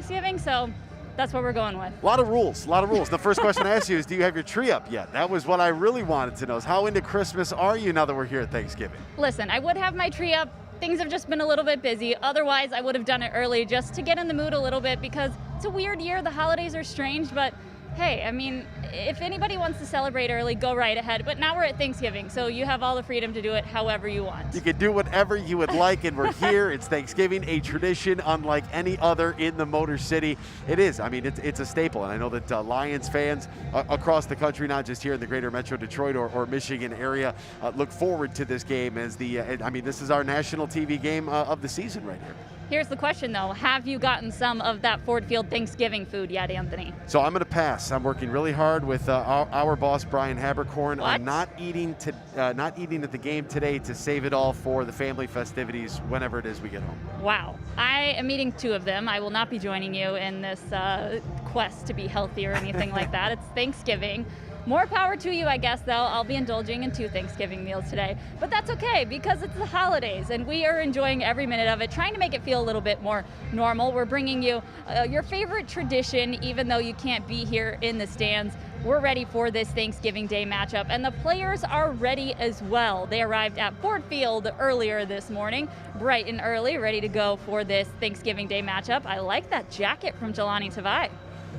Thanksgiving, so that's what we're going with. A lot of rules. The first question I asked you is, do you have your tree up yet? That was what I really wanted to know, is how into Christmas are you now that we're here at Thanksgiving? Listen, I would have my tree up. Things have just been a little bit busy. Otherwise, I would have done it early just to get in the mood a little bit, because it's a weird year. The holidays are strange, but hey, I mean, if anybody wants to celebrate early, go right ahead. But now we're at Thanksgiving, so you have all the freedom to do it however you want. You can do whatever you would like, and we're here. It's Thanksgiving, a tradition unlike any other in the Motor City. It is. I mean, it's a staple, and I know that Lions fans across the country, not just here in the greater Metro Detroit or Michigan area, look forward to this game as this is our national TV game of the season right here. Here's the question, though. Have you gotten some of that Ford Field Thanksgiving food yet, Anthony? So I'm going to pass. I'm working really hard with our boss, Brian Habercorn. What? I'm not eating at the game today to save it all for the family festivities whenever it is we get home. Wow. I am eating 2 of them. I will not be joining you in this quest to be healthy or anything like that. It's Thanksgiving. More power to you, I guess, though. I'll be indulging in 2 Thanksgiving meals today. But that's okay, because it's the holidays, and we are enjoying every minute of it, trying to make it feel a little bit more normal. We're bringing you your favorite tradition, even though you can't be here in the stands. We're ready for this Thanksgiving Day matchup, and the players are ready as well. They arrived at Ford Field earlier this morning, bright and early, ready to go for this Thanksgiving Day matchup. I like that jacket from Jelani Tavai.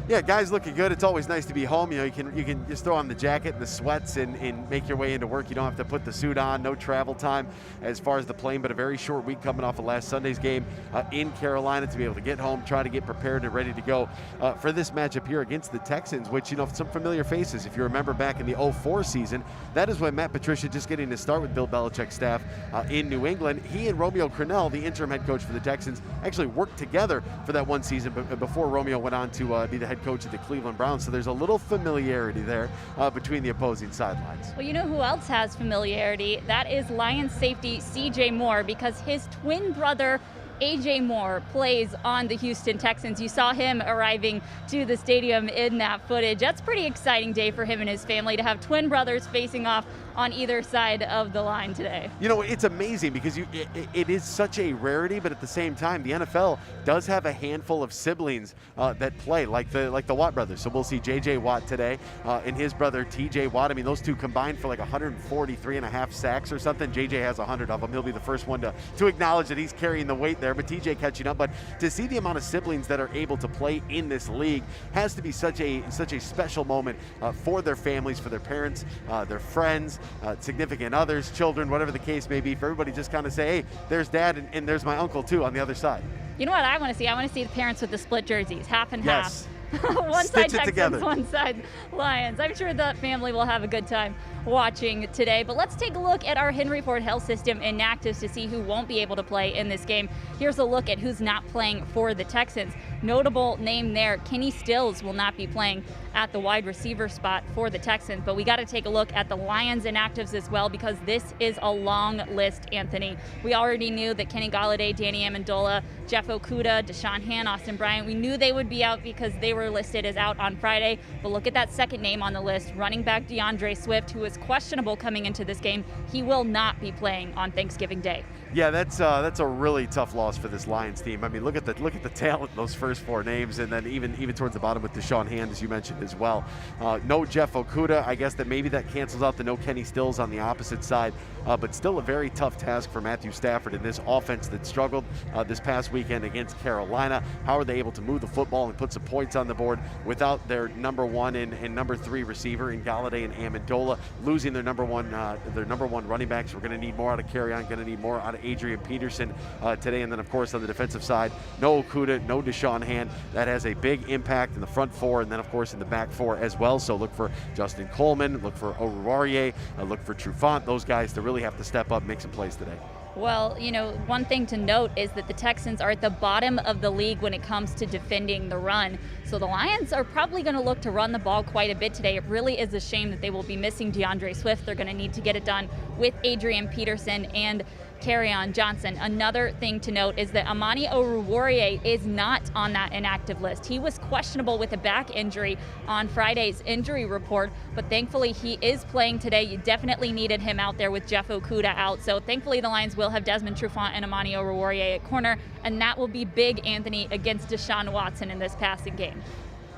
Yeah, guys looking good. It's always nice to be home. You know, you can just throw on the jacket and the sweats and make your way into work. You don't have to put the suit on. No travel time as far as the plane, but a very short week coming off of last Sunday's game in Carolina to be able to get home, try to get prepared and ready to go for this matchup here against the Texans, which, you know, some familiar faces. If you remember back in the 2004 season, that is when Matt Patricia just getting to start with Bill Belichick's staff in New England. He and Romeo Crennel, the interim head coach for the Texans, actually worked together for that one season before Romeo went on to be the head coach of the Cleveland Browns. So there's a little familiarity there between the opposing sidelines. Well, you know who else has familiarity? That is Lions safety C.J. Moore, because his twin brother A.J. Moore plays on the Houston Texans. You saw him arriving to the stadium in that footage. That's a pretty exciting day for him and his family to have twin brothers facing off on either side of the line today. You know, it's amazing because it is such a rarity, but at the same time, the NFL does have a handful of siblings that play, like the Watt brothers. So we'll see J.J. Watt today and his brother T.J. Watt. I mean, those two combined for like 143.5 sacks or something. J.J. has 100 of them. He'll be the first one to acknowledge that he's carrying the weight there, but T.J. catching up. But to see the amount of siblings that are able to play in this league has to be such a special moment for their families, for their parents, their friends, significant others, children, whatever the case may be, for everybody just kind of say, hey, there's dad and there's my uncle too on the other side. You know what I want to see? I want to see the parents with the split jerseys, half and yes. half. One Stitch side it together. Texans, one side Lions. I'm sure the family will have a good time watching today. But let's take a look at our Henry Ford Health System inactives to see who won't be able to play in this game. Here's a look at who's not playing for the Texans. Notable name there, Kenny Stills will not be playing at the wide receiver spot for the Texans. But we got to take a look at the Lions inactives as well, because this is a long list, Anthony. We already knew that Kenny Golladay, Danny Amendola, Jeff Okudah, Deshaun Hand, Austin Bryant, we knew they would be out because they were listed as out on Friday. But look at that second name on the list, running back DeAndre Swift, who is questionable coming into this game. He will not be playing on Thanksgiving Day. Yeah, that's a really tough loss for this Lions team. I mean, look at the talent in those first 4 names, and then even towards the bottom with Deshaun Hand, as you mentioned as well. No Jeff Okudah. I guess that maybe that cancels out the no Kenny Stills on the opposite side, but still a very tough task for Matthew Stafford in this offense that struggled this past weekend against Carolina. How are they able to move the football and put some points on the board without their number 1 and number 3 receiver in Golladay and Amendola, losing their number one running backs? We're going to need more out of Kerryon, going to need more out of Adrian Peterson today. And then, of course, on the defensive side, no Okudah, no Deshaun Hand. That has a big impact in the front 4, and then, of course, in the back 4 as well. So look for Justin Coleman, look for Oruwariye, look for Trufant, those guys to really have to step up and make some plays today. Well, you know, one thing to note is that the Texans are at the bottom of the league when it comes to defending the run. So the Lions are probably going to look to run the ball quite a bit today. It really is a shame that they will be missing DeAndre Swift. They're going to need to get it done with Adrian Peterson and Kerryon Johnson. Another thing to note is that Amani Oruwariye is not on that inactive list. He was questionable with a back injury on Friday's injury report, but thankfully he is playing today. You definitely needed him out there with Jeff Okudah out, so thankfully the Lions will have Desmond Trufant and Amani Oruwariye at corner, and that will be big, Anthony, against Deshaun Watson in this passing game.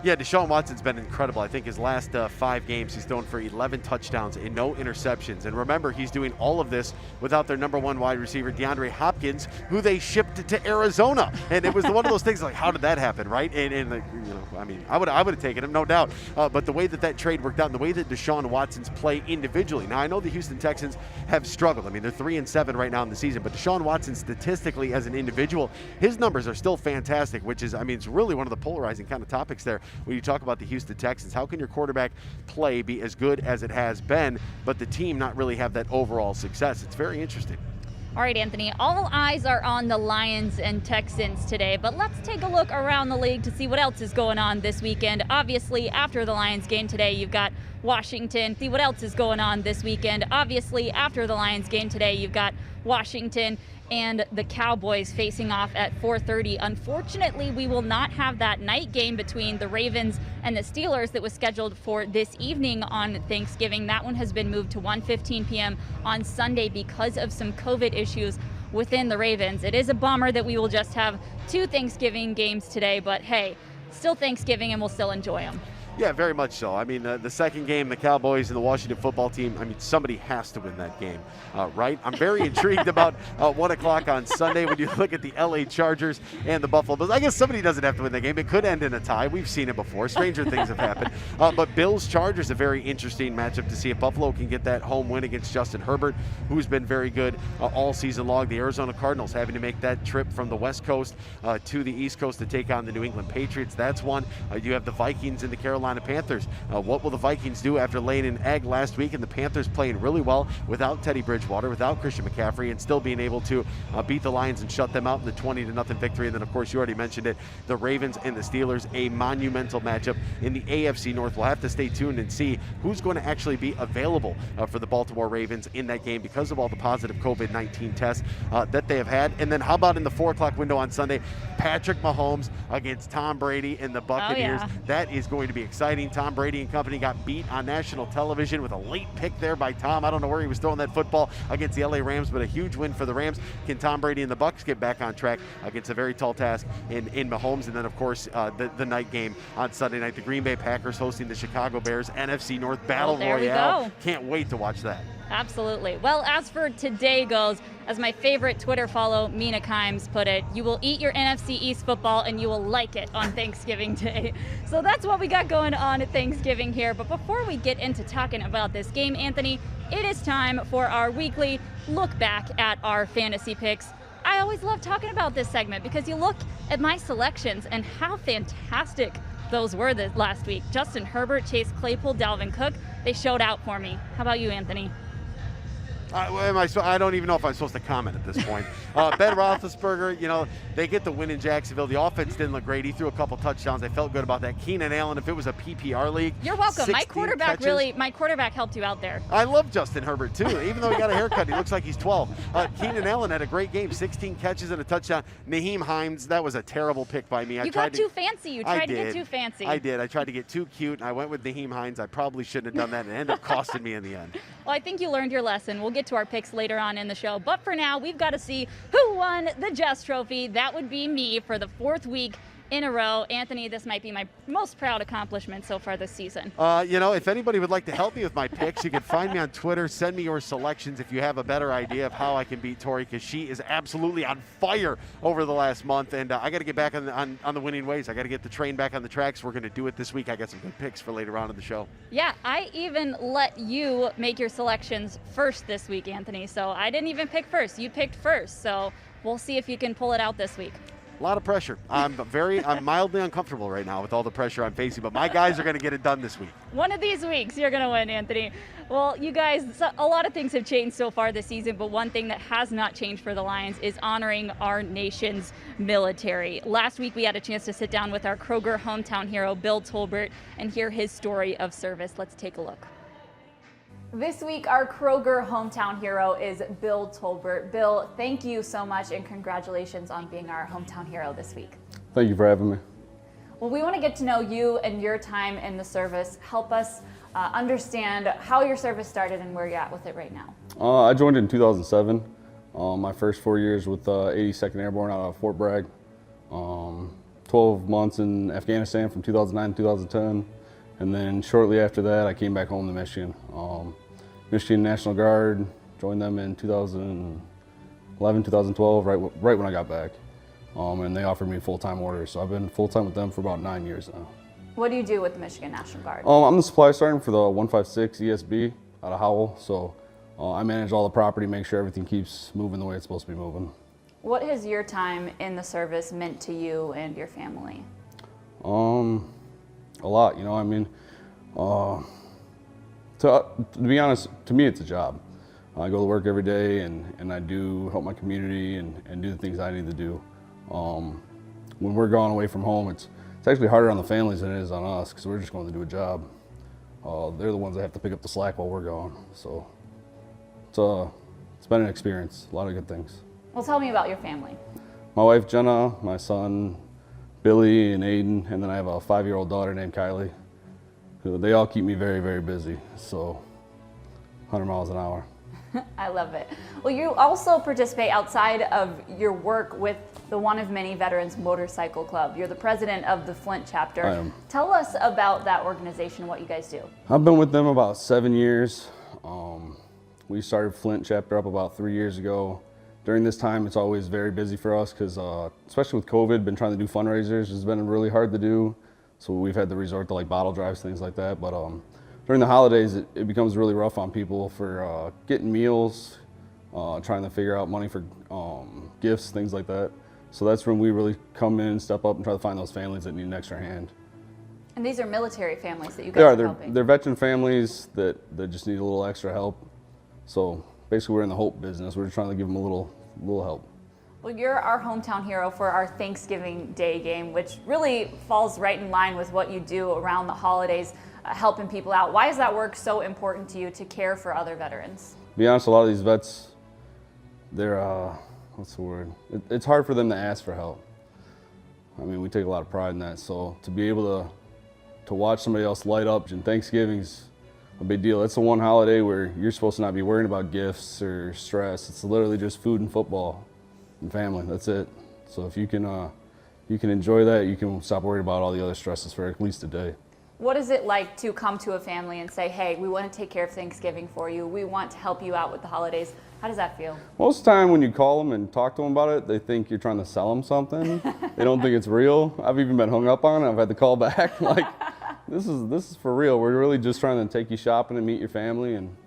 Yeah, Deshaun Watson's been incredible. I think his last 5 games, he's thrown for 11 touchdowns and no interceptions. And remember, he's doing all of this without their number 1 wide receiver, DeAndre Hopkins, who they shipped to Arizona. And it was one of those things like, how did that happen, right? And I mean, I would have taken him, no doubt. But the way that trade worked out and the way that Deshaun Watson's play individually. Now, I know the Houston Texans have struggled. I mean, they're 3-7 right now in the season. But Deshaun Watson, statistically, as an individual, his numbers are still fantastic, which is, I mean, it's really one of the polarizing kind of topics there. When you talk about the Houston Texans, how can your quarterback play be as good as it has been, but the team not really have that overall success? It's very interesting. All right, Anthony, all eyes are on the Lions and Texans today, but let's take a look around the league to see what else is going on this weekend. Obviously, after the Lions game today, you've got Washington. See what else is going on this weekend. Obviously, after the Lions game today, you've got Washington and the Cowboys facing off at 4:30. Unfortunately, we will not have that night game between the Ravens and the Steelers that was scheduled for this evening on Thanksgiving. That one has been moved to 1:15 p.m. on Sunday because of some COVID issues within the Ravens. It is a bummer that we will just have 2 Thanksgiving games today, but hey, still Thanksgiving and we'll still enjoy them. Yeah, very much so. I mean, the second game, the Cowboys and the Washington football team, I mean, somebody has to win that game, right? I'm very intrigued about 1 o'clock on Sunday when you look at the LA Chargers and the Buffalo Bills. I guess somebody doesn't have to win that game. It could end in a tie. We've seen it before. Stranger things have happened. But Bills-Chargers, a very interesting matchup to see if Buffalo can get that home win against Justin Herbert, who's been very good all season long. The Arizona Cardinals having to make that trip from the West Coast to the East Coast to take on the New England Patriots. That's one. You have the Vikings and the Carolina Panthers. What will the Vikings do after laying an egg last week? And the Panthers playing really well without Teddy Bridgewater, without Christian McCaffrey, and still being able to beat the Lions and shut them out in the 20-0 victory. And then, of course, you already mentioned it, the Ravens and the Steelers, a monumental matchup in the AFC North. We'll have to stay tuned and see who's going to actually be available for the Baltimore Ravens in that game because of all the positive COVID-19 tests that they have had. And then how about in the 4 o'clock window on Sunday, Patrick Mahomes against Tom Brady and the Buccaneers. Oh, yeah. That is going to be exciting. Tom Brady and company got beat on national television with a late pick there by Tom. I don't know where he was throwing that football against the LA Rams, but a huge win for the Rams. Can Tom Brady and the Bucs get back on track against a very tall task in Mahomes? And then, of course, the night game on Sunday night, the Green Bay Packers hosting the Chicago Bears, NFC North Battle Royale. Can't wait to watch that. Absolutely. Well, as for today goes, as my favorite Twitter follow, Mina Kimes, put it, you will eat your NFC East football and you will like it on Thanksgiving Day. So that's what we got going on at Thanksgiving here. But before we get into talking about this game, Anthony, it is time for our weekly look back at our fantasy picks. I always love talking about this segment because you look at my selections and how fantastic those were this last week. Justin Herbert, Chase Claypool, Dalvin Cook, they showed out for me. How about you, Anthony? I don't even know if I'm supposed to comment at this point. Ben Roethlisberger, they get the win in Jacksonville. The offense didn't look great. He threw a couple touchdowns. I felt good about that. Keenan Allen, if it was a PPR league. You're welcome. My quarterback helped you out there. I love Justin Herbert, too. Even though he got a haircut, he looks like he's 12. Keenan Allen had a great game, 16 catches and a touchdown. Nyheim Hines, that was a terrible pick by me. You got too fancy. You tried to get too fancy. I did. I tried to get too cute, and I went with Nyheim Hines. I probably shouldn't have done that, and it ended up costing me in the end. Well, I think you learned your lesson. We'll get to our picks later on in the show. But for now, we've got to see who won the Jess Trophy. That would be me for the 4th week in a row. Anthony, this might be my most proud accomplishment so far this season. If anybody would like to help me with my picks, you can find me on Twitter. Send me your selections if you have a better idea of how I can beat Tori, because she is absolutely on fire over the last month. And I got to get back on the winning ways. I got to get the train back on the tracks. We're going to do it this week. I got some good picks for later on in the show. Yeah, I even let you make your selections first this week, Anthony. So I didn't even pick first. You picked first. So we'll see if you can pull it out this week. A lot of pressure. I'm mildly uncomfortable right now with all the pressure I'm facing, but my guys are going to get it done this week. One of these weeks, you're going to win, Anthony. Well, you guys, a lot of things have changed so far this season, but one thing that has not changed for the Lions is honoring our nation's military. Last week, we had a chance to sit down with our Kroger hometown hero, Bill Tolbert, and hear his story of service. Let's take a look. This week, our Kroger hometown hero is Bill Tolbert. Bill, thank you so much and congratulations on being our hometown hero this week. Thank you for having me. Well, we want to get to know you and your time in the service. Help us understand how your service started and where you're at with it right now. I joined in 2007. My first 4 years with 82nd Airborne out of Fort Bragg. 12 months in Afghanistan from 2009 to 2010. And then shortly after that, I came back home to Michigan. Michigan National Guard, joined them in 2011, 2012, right when I got back. And they offered me full-time orders. So I've been full-time with them for about 9 years now. What do you do with the Michigan National Guard? I'm the supply sergeant for the 156 ESB out of Howell. So I manage all the property, make sure everything keeps moving the way it's supposed to be moving. What has your time in the service meant to you and your family? A lot, you know, I mean, to be honest, to me it's a job. I go to work every day and I do help my community and do the things I need to do. When we're gone away from home, it's actually harder on the families than it is on us because we're just going to do a job. They're the ones that have to pick up the slack while we're gone. So it's been an experience, a lot of good things. Well, tell me about your family. My wife Jenna, my son Billy and Aiden, and then I have a 5-year-old daughter named Kylie. They all keep me very, very busy, so 100 miles an hour. I love it. Well, you also participate outside of your work with the One of Many Veterans Motorcycle Club. You're the president of the Flint chapter. I am. Tell us about that organization, what you guys do. I've been with them about 7 years. We started Flint chapter up about 3 years ago. During this time, it's always very busy for us because, especially with COVID, been trying to do fundraisers. It's been really hard to do. So we've had to resort to like bottle drives, things like that. But during the holidays, it becomes really rough on people for getting meals, trying to figure out money for gifts, things like that. So that's when we really come in, step up, and try to find those families that need an extra hand. And these are military families that you guys are helping. They're veteran families that just need a little extra help. So basically, we're in the hope business. We're just trying to give them a little help. Well, you're our hometown hero for our Thanksgiving Day game, which really falls right in line with what you do around the holidays, helping people out. Why is that work so important to you to care for other veterans? To be honest, a lot of these vets, they're, what's the word? It's hard for them to ask for help. I mean, we take a lot of pride in that. So to be able to watch somebody else light up, and Thanksgiving's a big deal. It's the one holiday where you're supposed to not be worrying about gifts or stress. It's literally just food and football and family. That's it. So if you can enjoy that, you can stop worrying about all the other stresses for at least a day. What is it like to come to a family and say, hey, we want to take care of Thanksgiving for you. We want to help you out with the holidays. How does that feel? Most of the time when you call them and talk to them about it, they think you're trying to sell them something. They don't think it's real. I've even been hung up on it. I've had to call back like, this is for real. We're really just trying to take you shopping and meet your family and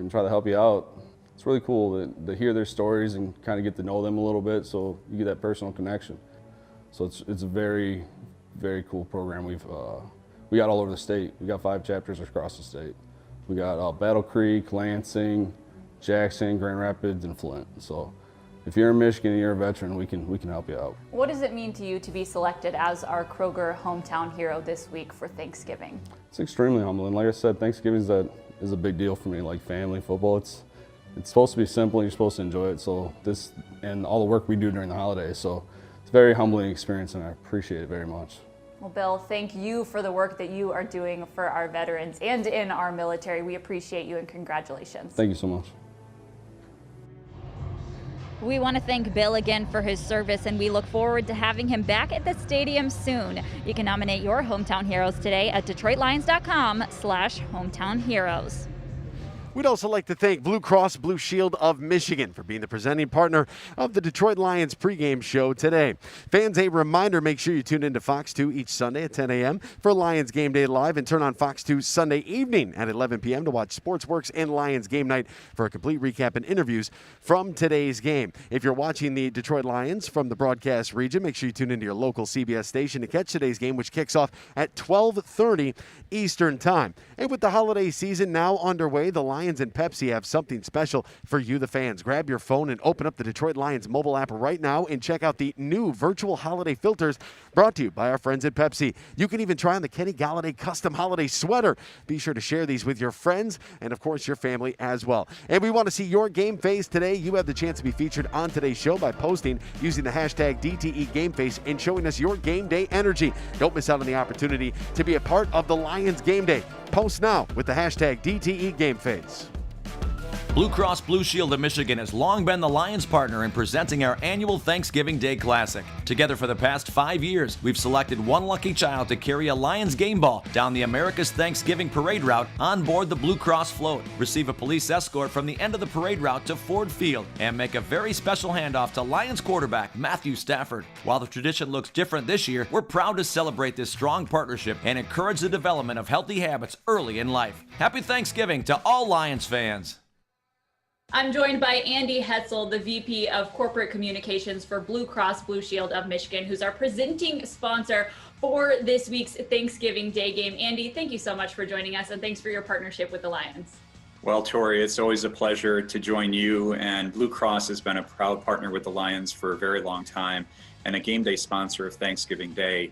try to help you out. It's really cool to hear their stories and kind of get to know them a little bit so you get that personal connection. So it's a very, very cool program. We got all over the state. We got 5 chapters across the state. We got Battle Creek, Lansing, Jackson, Grand Rapids, and Flint. So if you're in Michigan and you're a veteran, we can help you out. What does it mean to you to be selected as our Kroger hometown hero this week for Thanksgiving? It's extremely humbling. Like I said, Thanksgiving is a big deal for me. Like family, football, it's supposed to be simple and you're supposed to enjoy it. So this and all the work we do during the holidays. So it's a very humbling experience and I appreciate it very much. Well, Bill, thank you for the work that you are doing for our veterans and in our military. We appreciate you and congratulations. Thank you so much. We want to thank Bill again for his service, and we look forward to having him back at the stadium soon. You can nominate your hometown heroes today at DetroitLions.com/hometownheroes. We'd also like to thank Blue Cross Blue Shield of Michigan for being the presenting partner of the Detroit Lions pregame show today. Fans, a reminder, make sure you tune into Fox 2 each Sunday at 10 a.m. for Lions Game Day Live, and turn on Fox 2 Sunday evening at 11 p.m. to watch Sportsworks and Lions Game Night for a complete recap and interviews from today's game. If you're watching the Detroit Lions from the broadcast region, make sure you tune into your local CBS station to catch today's game, which kicks off at 12:30 Eastern Time. And with the holiday season now underway, the Lions Lions and Pepsi have something special for you, the fans. Grab your phone and open up the Detroit Lions mobile app right now and check out the new virtual holiday filters brought to you by our friends at Pepsi. You can even try on the Kenny Galladay custom holiday sweater. Be sure to share these with your friends and, of course, your family as well. And we want to see your game face today. You have the chance to be featured on today's show by posting using the hashtag DTE GameFace and showing us your game day energy. Don't miss out on the opportunity to be a part of the Lions game day. Post now with the hashtag DTE GameFace. Blue Cross Blue Shield of Michigan has long been the Lions partner in presenting our annual Thanksgiving Day Classic. Together for the past 5 years, we've selected one lucky child to carry a Lions game ball down the America's Thanksgiving parade route on board the Blue Cross float, receive a police escort from the end of the parade route to Ford Field, and make a very special handoff to Lions quarterback Matthew Stafford. While the tradition looks different this year, we're proud to celebrate this strong partnership and encourage the development of healthy habits early in life. Happy Thanksgiving to all Lions fans. I'm joined by Andy Hetzel, the VP of Corporate Communications for Blue Cross Blue Shield of Michigan, who's our presenting sponsor for this week's Thanksgiving Day game. Andy, thank you so much for joining us, and thanks for your partnership with the Lions. Well, Tori, it's always a pleasure to join you, and Blue Cross has been a proud partner with the Lions for a very long time and a game day sponsor of Thanksgiving Day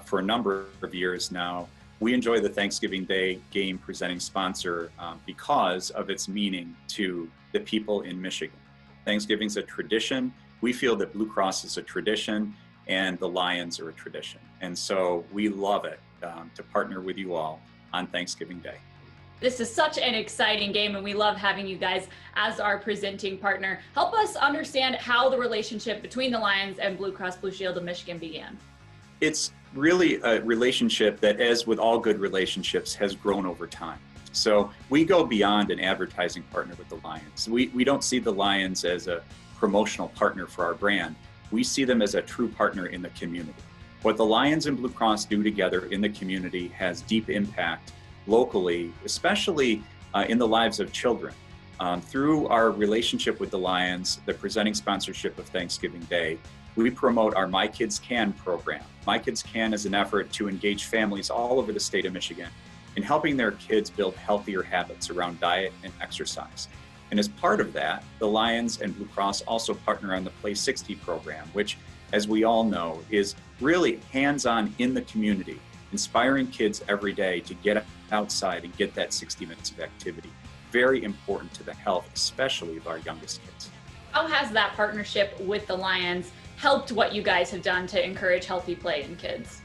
for a number of years now. We enjoy the Thanksgiving Day game presenting sponsor because of its meaning to the people in Michigan. Thanksgiving's a tradition. We feel that Blue Cross is a tradition and the Lions are a tradition. And so we love it to partner with you all on Thanksgiving Day. This is such an exciting game, and we love having you guys as our presenting partner. Help us understand how the relationship between the Lions and Blue Cross Blue Shield of Michigan began. It's really a relationship that, as with all good relationships, has grown over time. So we go beyond an advertising partner with the Lions. We don't see the Lions as a promotional partner for our brand. We see them as a true partner in the community. What the Lions and Blue Cross do together in the community has deep impact locally, especially in the lives of children. Through our relationship with the Lions, the presenting sponsorship of Thanksgiving Day, we promote our My Kids Can program. My Kids Can is an effort to engage families all over the state of Michigan in helping their kids build healthier habits around diet and exercise. And as part of that, the Lions and Blue Cross also partner on the Play 60 program, which, as we all know, is really hands-on in the community, inspiring kids every day to get outside and get that 60 minutes of activity. Very important to the health, especially of our youngest kids. How has that partnership with the Lions helped what you guys have done to encourage healthy play in kids?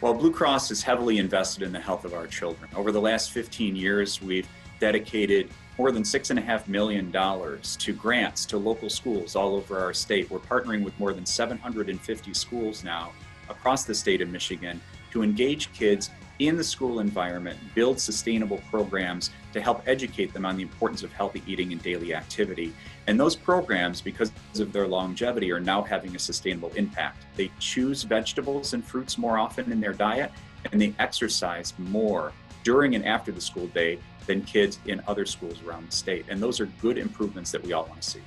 Well, Blue Cross is heavily invested in the health of our children. Over the last 15 years, we've dedicated more than $6.5 million to grants to local schools all over our state. We're partnering with more than 750 schools now across the state of Michigan to engage kids in the school environment, build sustainable programs to help educate them on the importance of healthy eating and daily activity. And those programs, because of their longevity, are now having a sustainable impact. They choose vegetables and fruits more often in their diet, and they exercise more during and after the school day than kids in other schools around the state. And those are good improvements that we all want to see.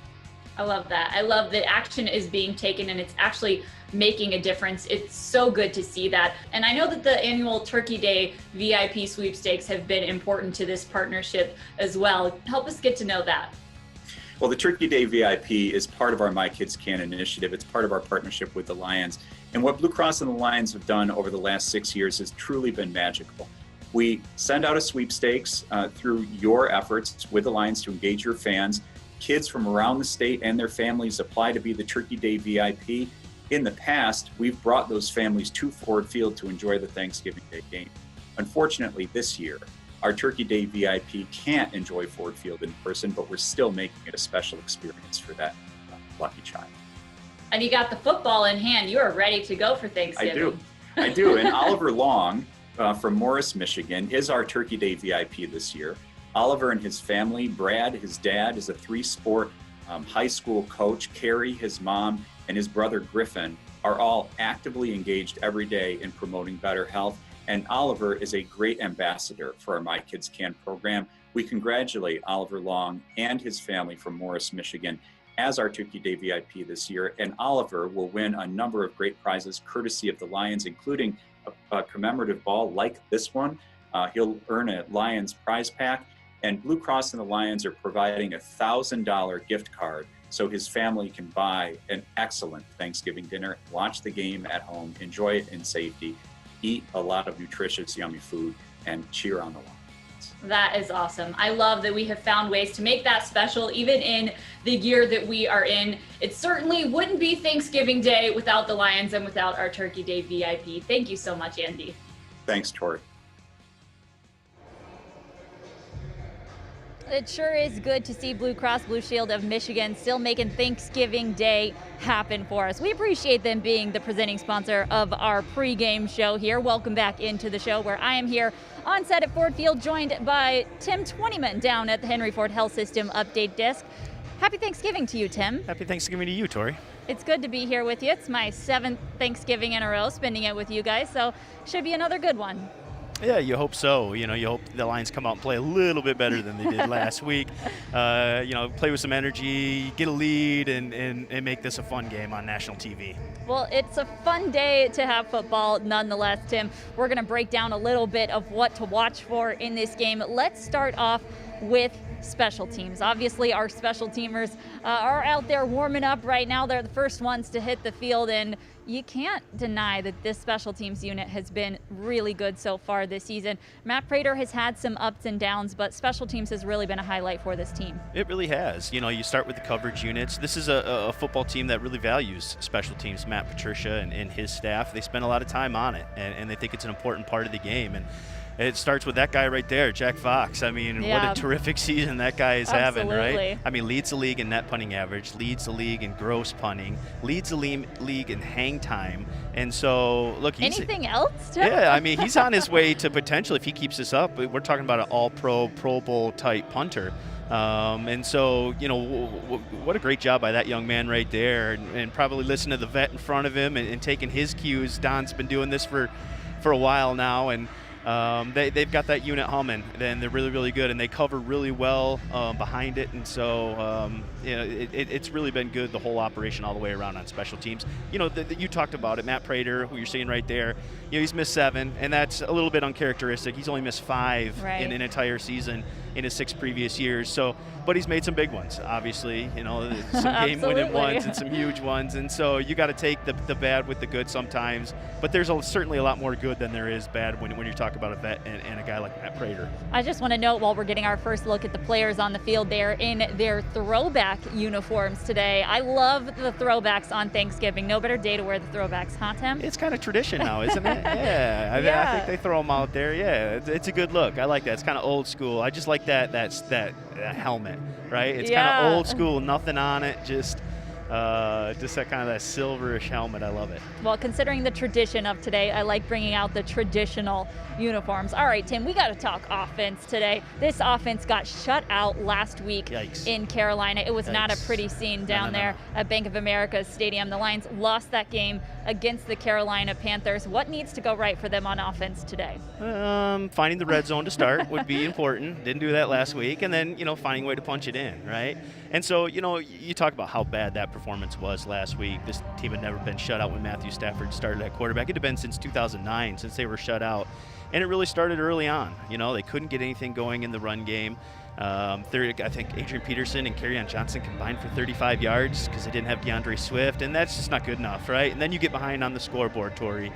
I love that. I love that action is being taken and it's actually making a difference. It's so good to see that. And I know that the annual Turkey Day VIP sweepstakes have been important to this partnership as well. Help us get to know that. Well, the Turkey Day VIP is part of our My Kids Can initiative. It's part of our partnership with the Lions. And what Blue Cross and the Lions have done over the last 6 years has truly been magical. We send out a sweepstakes through your efforts with the Lions to engage your fans. Kids from around the state and their families apply to be the Turkey Day VIP. In the past, we've brought those families to Ford Field to enjoy the Thanksgiving Day game. Unfortunately, this year, our Turkey Day VIP can't enjoy Ford Field in person, but we're still making it a special experience for that lucky child. And you got the football in hand. You are ready to go for Thanksgiving. I do. And Oliver Long from Morris, Michigan, is our Turkey Day VIP this year. Oliver and his family, Brad, his dad, is a three-sport high school coach. Carrie, his mom, and his brother Griffin are all actively engaged every day in promoting better health. And Oliver is a great ambassador for our My Kids Can program. We congratulate Oliver Long and his family from Morris, Michigan, as our Turkey Day VIP this year. And Oliver will win a number of great prizes courtesy of the Lions, including a commemorative ball like this one. He'll earn a Lions prize pack And Blue Cross and the Lions are providing a $1,000 gift card so his family can buy an excellent Thanksgiving dinner, watch the game at home, enjoy it in safety, eat a lot of nutritious, yummy food, and cheer on the Lions. That is awesome. I love that we have found ways to make that special, even in the year that we are in. It certainly wouldn't be Thanksgiving Day without the Lions and without our Turkey Day VIP. Thank you so much, Andy. Thanks, Tori. It sure is good to see Blue Cross Blue Shield of Michigan still making Thanksgiving Day happen for us. We appreciate them being the presenting sponsor of our pregame show here. Welcome back into the show where I am here on set at Ford Field, joined by Tim Twentyman down at the Henry Ford Health System Update Desk. Happy Thanksgiving to you, Tim. Happy Thanksgiving to you, Tori. It's good to be here with you. It's my 7th Thanksgiving in a row spending it with you guys, so should be another good one. Yeah, you hope so. You hope the Lions come out and play a little bit better than they did last week. Play with some energy, get a lead, and make this a fun game on national TV. Well, it's a fun day to have football nonetheless, Tim. We're going to break down a little bit of what to watch for in this game. Let's start off with special teams. Obviously, our special teamers are out there warming up right now. They're the first ones to hit the field, and you can't deny that this special teams unit has been really good so far this season. Matt Prater has had some ups and downs, but special teams has really been a highlight for this team. It really has. You start with the coverage units. This is a football team that really values special teams. Matt Patricia and his staff, they spend a lot of time on it, and they think it's an important part of the game. And it starts with that guy right there, Jack Fox. I mean, What a terrific season that guy is having, right? I mean, leads the league in net punting average, leads the league in gross punting, leads the league in hang time. And so, look, anything else, Tim? Yeah, I mean, he's on his way to potential, if he keeps this up, we're talking about an all-pro, Pro Bowl type punter. And so, what a great job by that young man right there, and probably listen to the vet in front of him and taking his cues. Don's been doing this for a while now, and they've got that unit humming, and they're really, really good, and they cover really well behind it. And so, it's really been good, the whole operation all the way around on special teams. You talked about it, Matt Prater, who you're seeing right there. He's missed 7, and that's a little bit uncharacteristic. He's only missed 5 in an entire season in his 6 previous years. So, but he's made some big ones, obviously. Some game-winning ones and some huge ones. And so you got to take the bad with the good sometimes. But there's certainly a lot more good than there is bad when you talk about a vet and a guy like Matt Prater. I just want to note, while we're getting our first look at the players on the field, they're in their throwback uniforms today. I love the throwbacks on Thanksgiving. No better day to wear the throwbacks, huh, Tim? It's kind of tradition now, isn't it? Yeah. I think they throw them out there. Yeah, it's a good look. I like that. It's kind of old school. I just like that helmet, right? It's kind of old school, nothing on it, just that kind of that silverish helmet. I love it. Well, considering the tradition of today, I like bringing out the traditional uniforms. All right, Tim, we got to talk offense today. This offense got shut out last week in Carolina. It was not a pretty scene down there at Bank of America Stadium. The Lions lost that game against the Carolina Panthers. What needs to go right for them on offense today? Finding the red zone to start would be important. Didn't do that last week. And then, finding a way to punch it in, right? And so, you talk about how bad that performance was last week. This team had never been shut out when Matthew Stafford started at quarterback. It had been since 2009 since they were shut out. And it really started early on. They couldn't get anything going in the run game. I think Adrian Peterson and Kerryon Johnson combined for 35 yards because they didn't have DeAndre Swift, and that's just not good enough, right? And then you get behind on the scoreboard, Tori,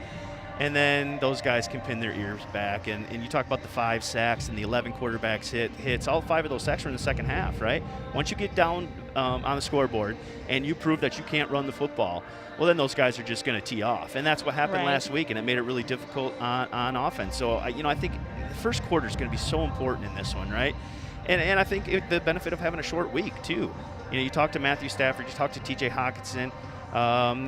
and then those guys can pin their ears back. And you talk about the 5 sacks and the 11 quarterbacks hits. All 5 of those sacks were in the second half, right? Once you get down on the scoreboard and you prove that you can't run the football, well, then those guys are just going to tee off. And that's what happened last week, and it made it really difficult on offense. So, I think the first quarter is going to be so important in this one, right? And I think the benefit of having a short week, too. You talk to Matthew Stafford, you talk to T.J. Hawkinson.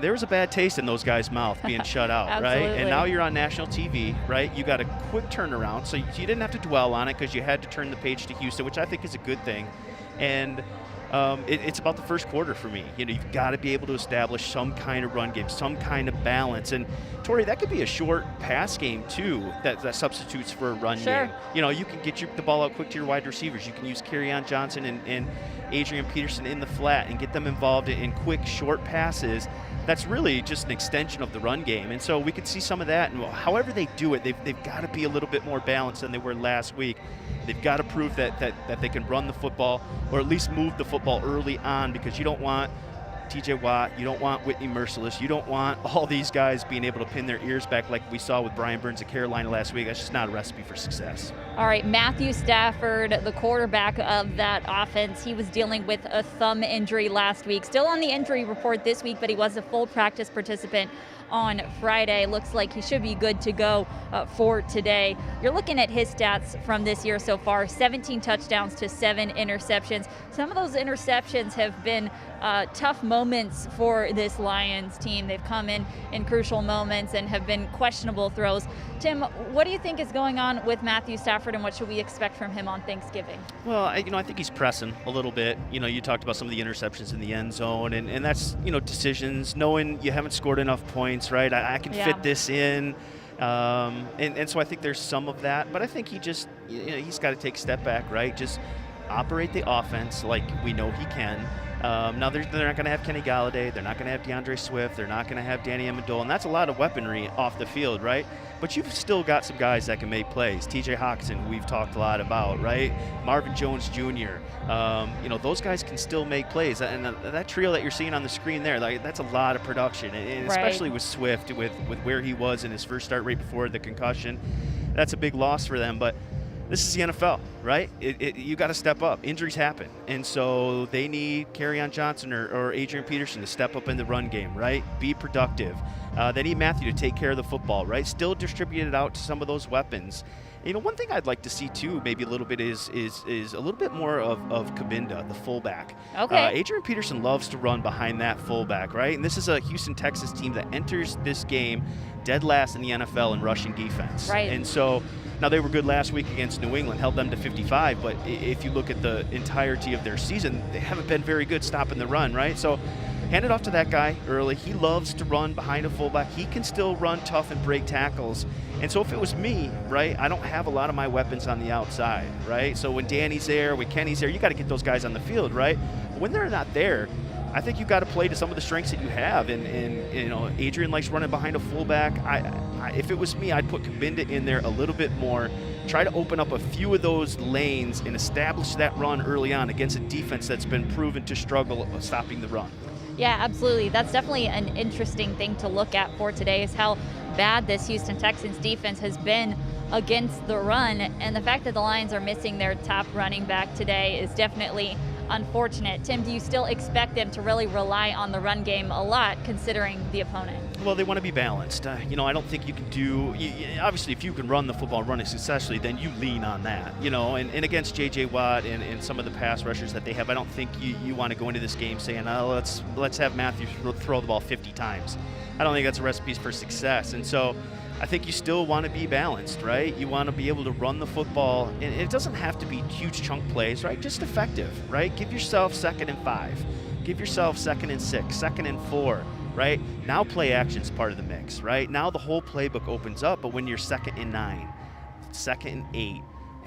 There was a bad taste in those guys' mouth being shut out, right? And now you're on national TV, right? You got a quick turnaround, so you didn't have to dwell on it because you had to turn the page to Houston, which I think is a good thing. And it's about the first quarter for me. You've got to be able to establish some kind of run game, some kind of balance. And, Tori, that could be a short pass game, too, that substitutes for a run game. You can get the ball out quick to your wide receivers. You can use Kerryon Johnson and Adrian Peterson in the flat and get them involved in quick, short passes that's really just an extension of the run game. And so we could see some of that. And however they do it, they've got to be a little bit more balanced than they were last week. They've got to prove that they can run the football, or at least move the football early on, because you don't want TJ Watt, you don't want Whitney Merciless, you don't want all these guys being able to pin their ears back like we saw with Brian Burns at Carolina last week. That's just not a recipe for success. All right, Matthew Stafford, the quarterback of that offense, he was dealing with a thumb injury last week. Still on the injury report this week, but he was a full practice participant on Friday. Looks like he should be good to go for today. You're looking at his stats from this year so far: 17 touchdowns to 7 interceptions. Some of those interceptions have been tough moments for this Lions team. They've come in crucial moments and have been questionable throws. Tim, what do you think is going on with Matthew Stafford, and what should we expect from him on Thanksgiving? Well, I think he's pressing a little bit. You talked about some of the interceptions in the end zone, and that's, decisions, knowing you haven't scored enough points, right? I can fit this in. And so I think there's some of that, but I think he just, he's got to take a step back, right? Just operate the offense like we know he can. Now, they're not going to have Kenny Galladay. They're not going to have DeAndre Swift. They're not going to have Danny Amendola. And that's a lot of weaponry off the field, right? But you've still got some guys that can make plays. TJ Hawkinson, who we've talked a lot about, right? Marvin Jones Jr. Those guys can still make plays. And that trio that you're seeing on the screen there, that's a lot of production. And especially with Swift, with where he was in his first start right before the concussion. That's a big loss for them. But this is the NFL, right? You got to step up. Injuries happen. And so they need Kerryon Johnson or Adrian Peterson to step up in the run game, right? Be productive. They need Matthew to take care of the football, right? Still distribute it out to some of those weapons. One thing I'd like to see too, maybe a little bit, is a little bit more of Kabinda, the fullback. Okay. Adrian Peterson loves to run behind that fullback, right? And this is a Houston Texas team that enters this game dead last in the NFL in rushing defense. Right. And so now they were good last week against New England, held them to 55, but if you look at the entirety of their season, they haven't been very good stopping the run, right? So hand it off to that guy early. He loves to run behind a fullback. He can still run tough and break tackles. And so if it was me, right, I don't have a lot of my weapons on the outside, right? So when Danny's there, when Kenny's there, you got to get those guys on the field, right? But when they're not there, I think you've got to play to some of the strengths that you have. And Adrian likes running behind a fullback. If it was me, I'd put Kabinda in there a little bit more, try to open up a few of those lanes and establish that run early on against a defense that's been proven to struggle stopping the run. Yeah, absolutely. That's definitely an interesting thing to look at for today, is how bad this Houston Texans defense has been against the run. And the fact that the Lions are missing their top running back today is definitely unfortunate. Tim, do you still expect them to really rely on the run game a lot, considering the opponent? Well, they want to be balanced. I don't think you can do, obviously, if you can run the football, run it successfully, then you lean on that, and against J.J. Watt and some of the pass rushers that they have, I don't think you want to go into this game saying, let's have Matthew throw the ball 50 times. I don't think that's a recipe for success. And so I think you still want to be balanced, right? You want to be able to run the football, and it doesn't have to be huge chunk plays, right? Just effective, right? Give yourself 2nd and 5. Give yourself 2nd and 6, 2nd and 4, right? Now play action's part of the mix, right? Now the whole playbook opens up, but when you're 2nd and 9, 2nd and 8,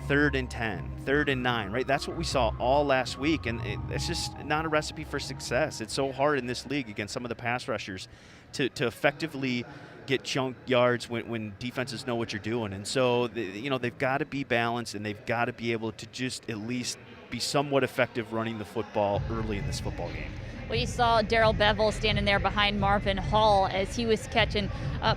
3rd and 10, 3rd and 9, right? That's what we saw all last week, and it's just not a recipe for success. It's so hard in this league against some of the pass rushers to effectively get chunk yards when defenses know what you're doing. And so, they've got to be balanced, and they've got to be able to just at least be somewhat effective running the football early in this football game. We saw Darrell Bevell standing there behind Marvin Hall as he was catching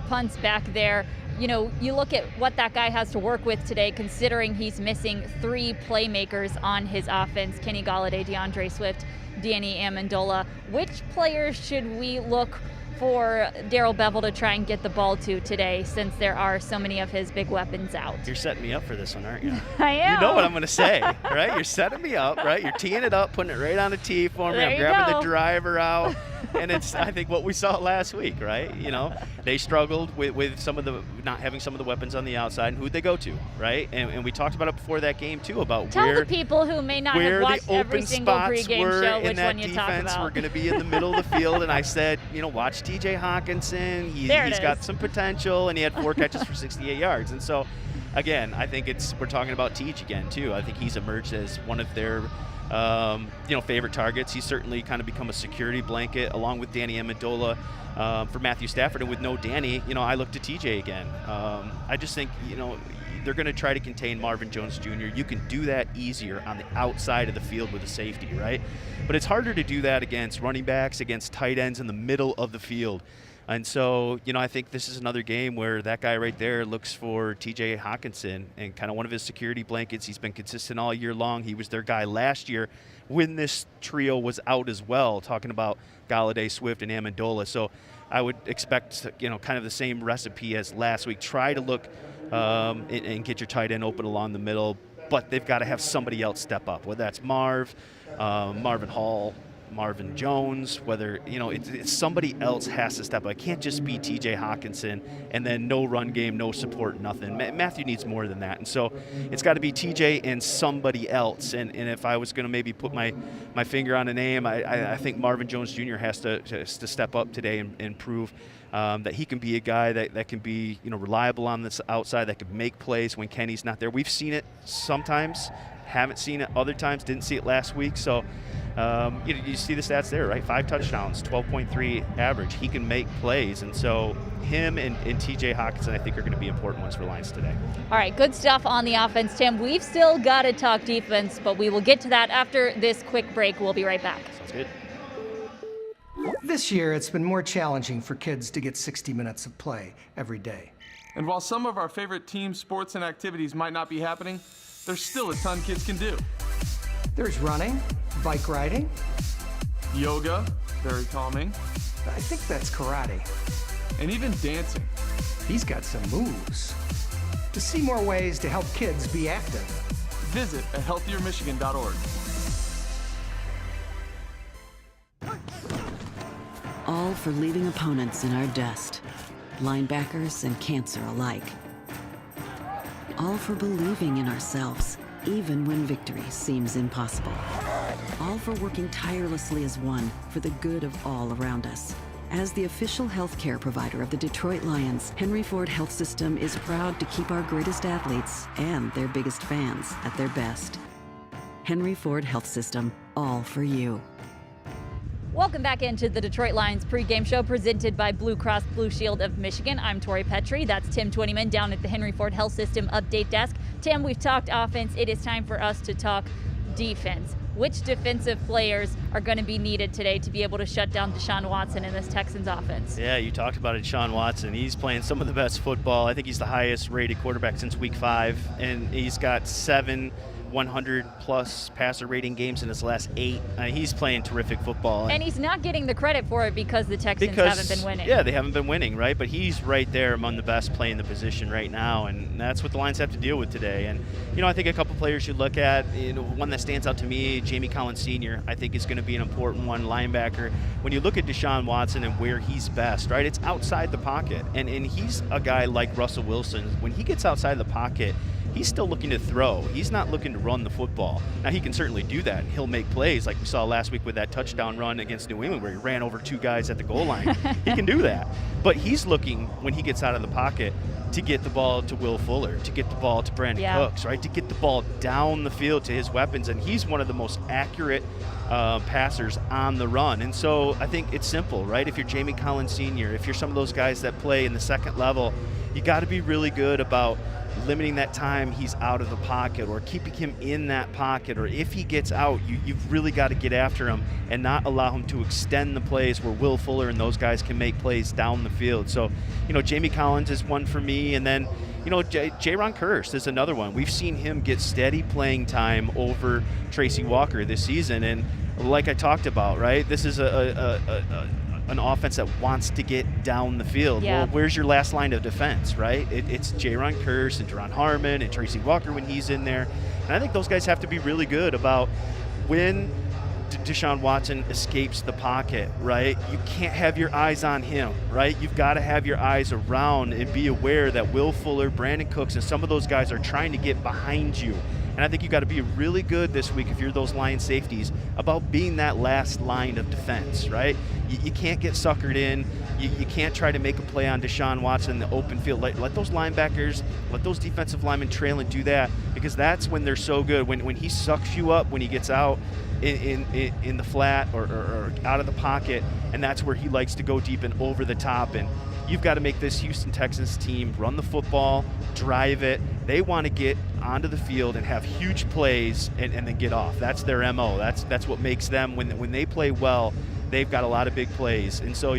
punts back there. You look at what that guy has to work with today, considering he's missing 3 playmakers on his offense: Kenny Galladay, DeAndre Swift, Danny Amendola. Which players should we look for Darrell Bevell to try and get the ball to today, since there are so many of his big weapons out? You're setting me up for this one, aren't you? I am. You know what I'm going to say, right? You're setting me up, right? You're teeing it up, putting it right on a tee for me. I'm grabbing the driver out. And it's, I think, what we saw last week, right? They struggled with some of the not having some of the weapons on the outside, and who'd they go to, right? And we talked about it before that game too, about Tell the people who may not have watched every single pregame show which one you talk about. We're going to be in the middle of the field, and I said, watch TJ Hawkinson. He's got some potential, and he had 4 catches for 68 yards. And so, again, I think we're talking about Teach again too. I think he's emerged as one of their favorite targets. He's certainly kind of become a security blanket along with Danny Amendola for Matthew Stafford. And with no Danny, I look to TJ again. I just think, they're going to try to contain Marvin Jones Jr. You can do that easier on the outside of the field with a safety, right? But it's harder to do that against running backs, against tight ends in the middle of the field. And so, I think this is another game where that guy right there looks for TJ Hawkinson and kind of one of his security blankets. He's been consistent all year long. He was their guy last year when this trio was out as well, talking about Galladay, Swift, and Amendola. So I would expect, kind of the same recipe as last week. Try to look and get your tight end open along the middle, but they've got to have somebody else step up, whether that's Marvin Hall, Marvin Jones, whether, it's somebody else has to step up. It can't just be TJ Hawkinson and then no run game, no support, nothing. Matthew needs more than that. And so it's got to be TJ and somebody else. And if I was going to maybe put my finger on a name, I think Marvin Jones Jr. has to step up today and prove that he can be a guy that can be, reliable on this outside, that can make plays when Kenny's not there. We've seen it sometimes, haven't seen it other times, didn't see it last week. So you see the stats there, right? 5 touchdowns, 12.3 average. He can make plays. And so him and TJ Hawkinson, I think, are going to be important ones for Lions today. All right, good stuff on the offense, Tim. We've still got to talk defense, but we will get to that after this quick break. We'll be right back. Sounds good. This year, it's been more challenging for kids to get 60 minutes of play every day. And while some of our favorite team sports and activities might not be happening, there's still a ton kids can do. There's running, bike riding. Yoga, very calming. I think that's karate. And even dancing. He's got some moves. To see more ways to help kids be active, visit at healthiermichigan.org. All for leaving opponents in our dust, linebackers and cancer alike. All for believing in ourselves, even when victory seems impossible. All for working tirelessly as one for the good of all around us. As the official healthcare provider of the Detroit Lions, Henry Ford Health System is proud to keep our greatest athletes and their biggest fans at their best. Henry Ford Health System, all for you. Welcome back into the Detroit Lions pregame show presented by Blue Cross Blue Shield of Michigan. I'm Tori Petry. That's Tim Twentyman down at the Henry Ford Health System update desk. Tim, we've talked offense. It is time for us to talk defense. Which defensive players are going to be needed today to be able to shut down Deshaun Watson in this Texans offense? Yeah, you talked about it, Deshaun Watson. He's playing some of the best football. I think he's the highest rated quarterback since week 5, and he's got 7 100-plus passer rating games in his last 8. He's playing terrific football. And he's not getting the credit for it because the Texans haven't been winning. Yeah, they haven't been winning, right? But he's right there among the best playing the position right now, and that's what the Lions have to deal with today. And, I think a couple players you look at, one that stands out to me, Jamie Collins Sr., I think is going to be an important one, linebacker. When you look at Deshaun Watson and where he's best, right, it's outside the pocket. And he's a guy like Russell Wilson. When he gets outside the pocket, he's still looking to throw. He's not looking to run the football. Now, he can certainly do that. He'll make plays like we saw last week with that touchdown run against New England where he ran over 2 guys at the goal line. He can do that. But he's looking, when he gets out of the pocket, to get the ball to Will Fuller, to get the ball to Brandon Cooks, right? To get the ball down the field to his weapons. And he's one of the most accurate passers on the run. And so I think it's simple, right? If you're Jamie Collins Sr., if you're some of those guys that play in the second level, you got to be really good about limiting that time he's out of the pocket or keeping him in that pocket, or if he gets out, you've really got to get after him and not allow him to extend the plays where Will Fuller and those guys can make plays down the field. So, Jamie Collins is one for me, and then, Jaron Kearse is another one. We've seen him get steady playing time over Tracy Walker this season, and like I talked about, right, this is an offense that wants to get down the field. Yeah. Well, where's your last line of defense, right? It's Jaron Kearse and Jaron Harmon and Tracy Walker when he's in there. And I think those guys have to be really good about when Deshaun Watson escapes the pocket, right? You can't have your eyes on him, right? You've got to have your eyes around and be aware that Will Fuller, Brandon Cooks, and some of those guys are trying to get behind you And I think you got to be really good this week if you're those Lions safeties about being that last line of defense, right? You can't get suckered in. You can't try to make a play on Deshaun Watson in the open field. Let those linebackers, let those defensive linemen trail and do that, because that's when they're so good. When he sucks you up, when he gets out in the flat or out of the pocket, and that's where he likes to go deep and over the top. And you've got to make this Houston Texans team run the football, drive it. They want to get onto the field and have huge plays and then get off. That's their MO. That's what makes them, when they play well, they've got a lot of big plays. And so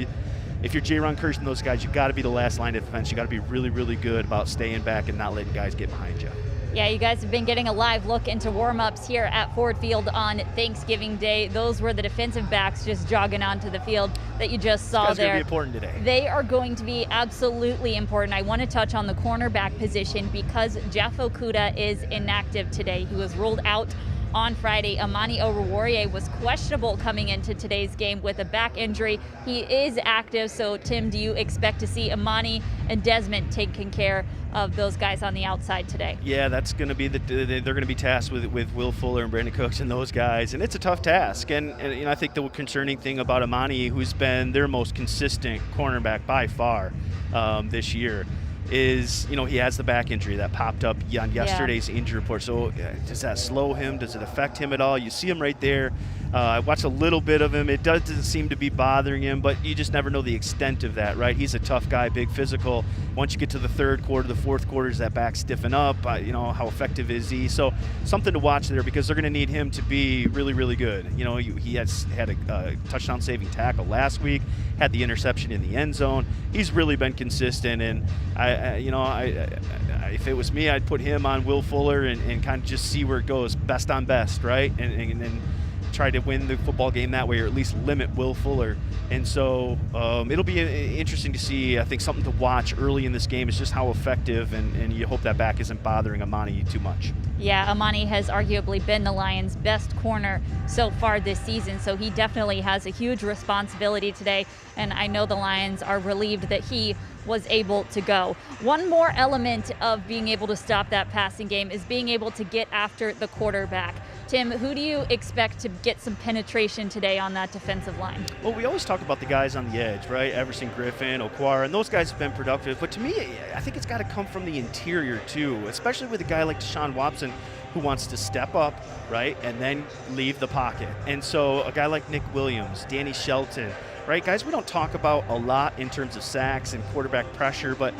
if you're J-Ron Kearse and those guys, you've got to be the last line of defense. You've got to be really, really good about staying back and not letting guys get behind you. Yeah, you guys have been getting a live look into warm-ups here at Ford Field on Thanksgiving Day. Those were the defensive backs just jogging onto the field that you just saw That's there. Going to be important today. They are going to be absolutely important. I want to touch on the cornerback position because Jeff Okudah is inactive today. He was ruled out on Friday. Amani Oruwariye was questionable coming into today's game with a back injury. He is active, so Tim, do you expect to see Amani and Desmond taking care of those guys on the outside today? Yeah, that's going to be they're going to be tasked with Will Fuller and Brandon Cooks and those guys, and it's a tough task. And I think the concerning thing about Amani, who's been their most consistent cornerback by far this year, is he has the back injury that popped up on yesterday's injury report. So does that slow him? Does it affect him at all? You see him right there. I watched a little bit of him. It doesn't seem to be bothering him, but you just never know the extent of that, right? He's a tough guy, big physical. Once you get to the third quarter, the fourth quarter, does that back stiffen up? How effective is he? So something to watch there, because they're going to need him to be really, really good. He had a touchdown-saving tackle last week, had the interception in the end zone. He's really been consistent, and if it was me, I'd put him on Will Fuller and kind of just see where it goes, best on best, right? And try to win the football game that way, or at least limit Will Fuller. And so it'll be interesting to see. I think something to watch early in this game is just how effective, and you hope that back isn't bothering Amani too much. Yeah, Amani has arguably been the Lions' best corner so far this season, so he definitely has a huge responsibility today, and I know the Lions are relieved that he was able to go. One more element of being able to stop that passing game is being able to get after the quarterback. Tim, who do you expect to get some penetration today on that defensive line? Well, we always talk about the guys on the edge, right? Everson Griffin, Okwara, and those guys have been productive. But to me, I think it's got to come from the interior too, especially with a guy like Deshaun Watson, who wants to step up, right, and then leave the pocket. And so a guy like Nick Williams, Danny Shelton, right, guys we don't talk about a lot in terms of sacks and quarterback pressure, but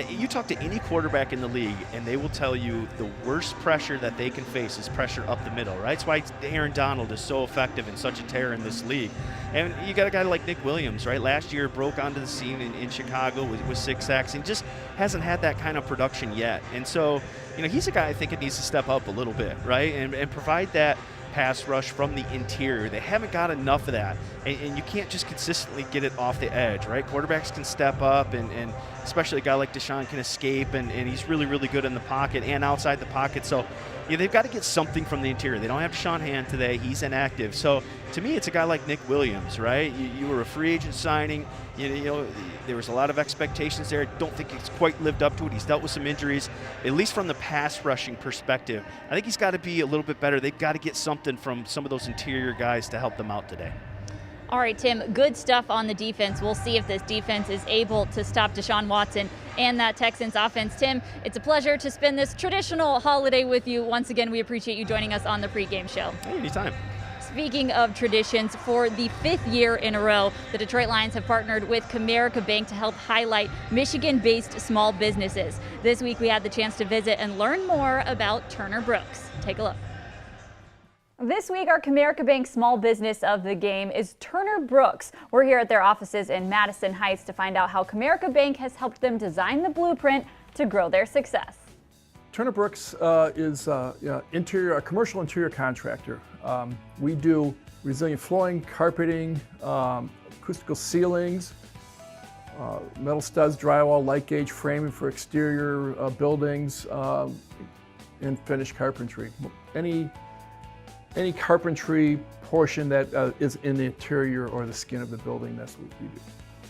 you talk to any quarterback in the league, and they will tell you the worst pressure that they can face is pressure up the middle, right? That's why Aaron Donald is so effective and such a terror in this league. And you got a guy like Nick Williams, right? Last year broke onto the scene in Chicago with 6 sacks and just hasn't had that kind of production yet. And so, he's a guy I think it needs to step up a little bit, right? And provide that pass rush from the interior. They haven't got enough of that, and you can't just consistently get it off the edge, right? Quarterbacks can step up, and especially a guy like Deshaun can escape, and he's really, really good in the pocket and outside the pocket. So they've got to get something from the interior. They don't have Deshaun Hand today. He's inactive. So to me, it's a guy like Nick Williams, right? You were a free agent signing. There was a lot of expectations there. I don't think he's quite lived up to it. He's dealt with some injuries, at least from the pass rushing perspective. I think he's got to be a little bit better. They've got to get something from some of those interior guys to help them out today. All right, Tim, good stuff on the defense. We'll see if this defense is able to stop Deshaun Watson and that Texans offense. Tim, it's a pleasure to spend this traditional holiday with you. Once again, we appreciate you joining us on the pregame show. Hey, anytime. Speaking of traditions, for the 5th year in a row, the Detroit Lions have partnered with Comerica Bank to help highlight Michigan-based small businesses. This week, we had the chance to visit and learn more about Turner Brooks. Take a look. This week, our Comerica Bank Small Business of the Game is Turner Brooks. We're here at their offices in Madison Heights to find out how Comerica Bank has helped them design the blueprint to grow their success. Turner Brooks is a commercial interior contractor. We do resilient flooring, carpeting, acoustical ceilings, metal studs, drywall, light gauge framing for exterior buildings, and finished carpentry. Any carpentry portion that is in the interior or the skin of the building, that's what we do.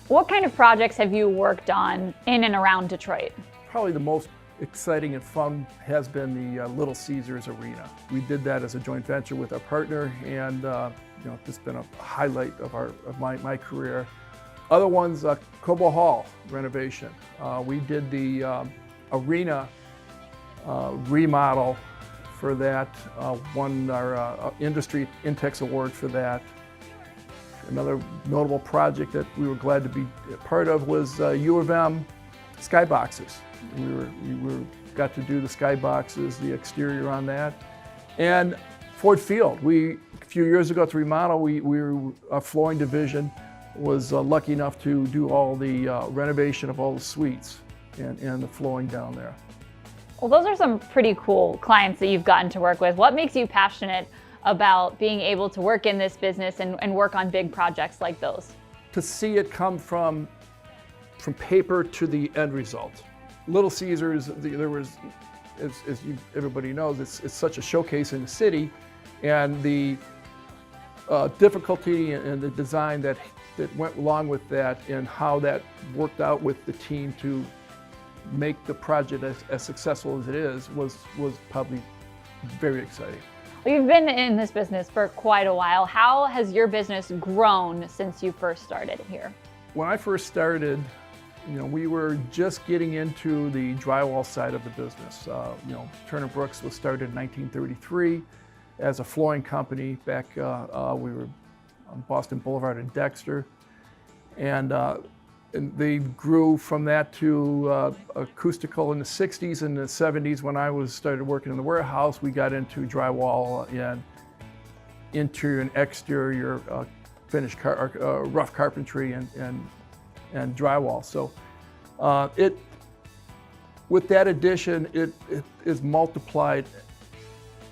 What kind of projects have you worked on in and around Detroit? Probably the most exciting and fun has been the Little Caesars Arena. We did that as a joint venture with our partner, and it's been a highlight of my career. Other ones, Cobo Hall renovation. We did the arena remodel for that, won our Industry Intex Award for that. Another notable project that we were glad to be a part of was U of M skyboxes. We got to do the skyboxes, the exterior on that. And Ford Field, a few years ago to remodel, our flooring division was lucky enough to do all the renovation of all the suites and the flooring down there. Well, those are some pretty cool clients that you've gotten to work with. What makes you passionate about being able to work in this business and work on big projects like those? To see it come from paper to the end result. Little Caesars, there was, everybody knows, it's such a showcase in the city, and the difficulty and the design that went along with that and how that worked out with the team to make the project as successful as it is was probably very exciting. Well, you've been in this business for quite a while. How has your business grown since you first started here? When I first started, we were just getting into the drywall side of the business. Turner Brooks was started in 1933 as a flooring company. Back we were on Boston Boulevard in Dexter, and they grew from that to acoustical in the 60s and the 70s. When I started working in the warehouse, we got into drywall and interior and exterior finished rough carpentry and drywall. So with that addition, it is multiplied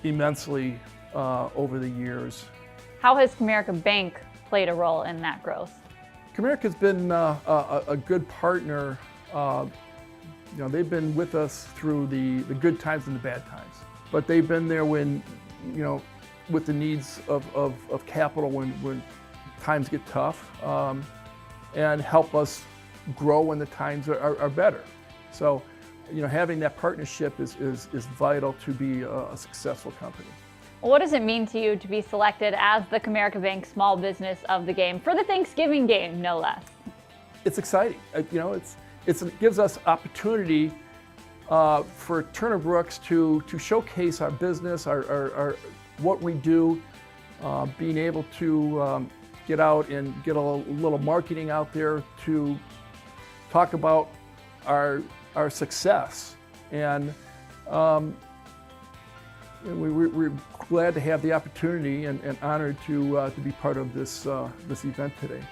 immensely over the years. How has Comerica Bank played a role in that growth? Comerica's been a good partner. They've been with us through the good times and the bad times. But they've been there when, with the needs of capital when times get tough, and help us grow when the times are better. So, having that partnership is vital to be a successful company. What does it mean to you to be selected as the Comerica Bank Small Business of the Game for the Thanksgiving game, no less? It's exciting. It gives us opportunity for Turner Brooks to showcase our business, our what we do, being able to get out and get a little marketing out there to talk about our success. And we're glad to have the opportunity and honored to be part of this event today.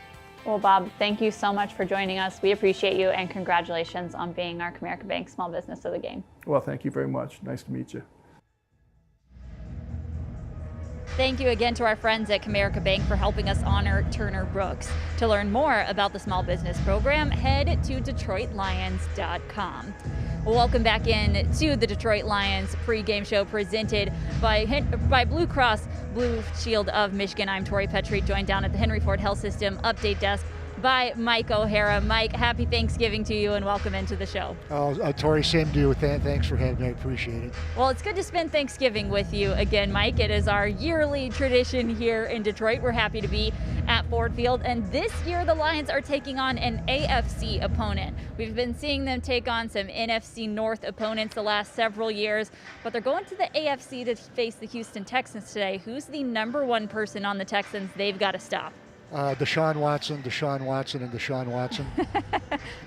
Well, Bob, thank you so much for joining us. We appreciate you, and congratulations on being our Comerica Bank Small Business of the Game. Well, thank you very much. Nice to meet you. Thank you again to our friends at Comerica Bank for helping us honor Turner Brooks. To learn more about the small business program, head to DetroitLions.com. Welcome back in to the Detroit Lions pregame show presented by Blue Cross Blue Shield of Michigan. I'm Tori Petry, joined down at the Henry Ford Health System update desk by Mike O'Hara. Mike, happy Thanksgiving to you and welcome into the show. Tori, same to you. Thanks for having me. I appreciate it. Well, it's good to spend Thanksgiving with you again, Mike. It is our yearly tradition here in Detroit. We're happy to be at Ford Field, and this year the Lions are taking on an AFC opponent. We've been seeing them take on some NFC North opponents the last several years, but they're going to the AFC to face the Houston Texans today. Who's the number one person on the Texans they've got to stop? Deshaun Watson, and Deshaun Watson.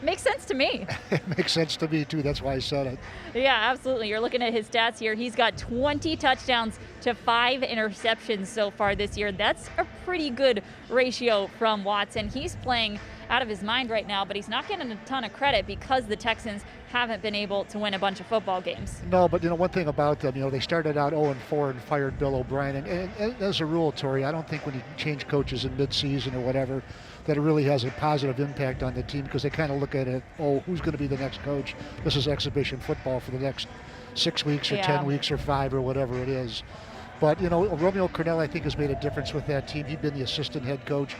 Makes sense to me. It makes sense to me, too. That's why I said it. Yeah, absolutely. You're looking at his stats here. He's got 20 touchdowns to 5 interceptions so far this year. That's a pretty good ratio from Watson. He's playing out of his mind right now, but he's not getting a ton of credit because the Texans haven't been able to win a bunch of football games. No, but one thing about them, they started out 0-4 and fired Bill O'Brien. And as a rule, Tori, I don't think when you change coaches in mid-season or whatever, that it really has a positive impact on the team, because they kind of look at it, who's going to be the next coach? This is exhibition football for the next 6 weeks or 10 weeks or 5 or whatever it is. But, Romeo Cornell, I think, has made a difference with that team. He'd been the assistant head coach.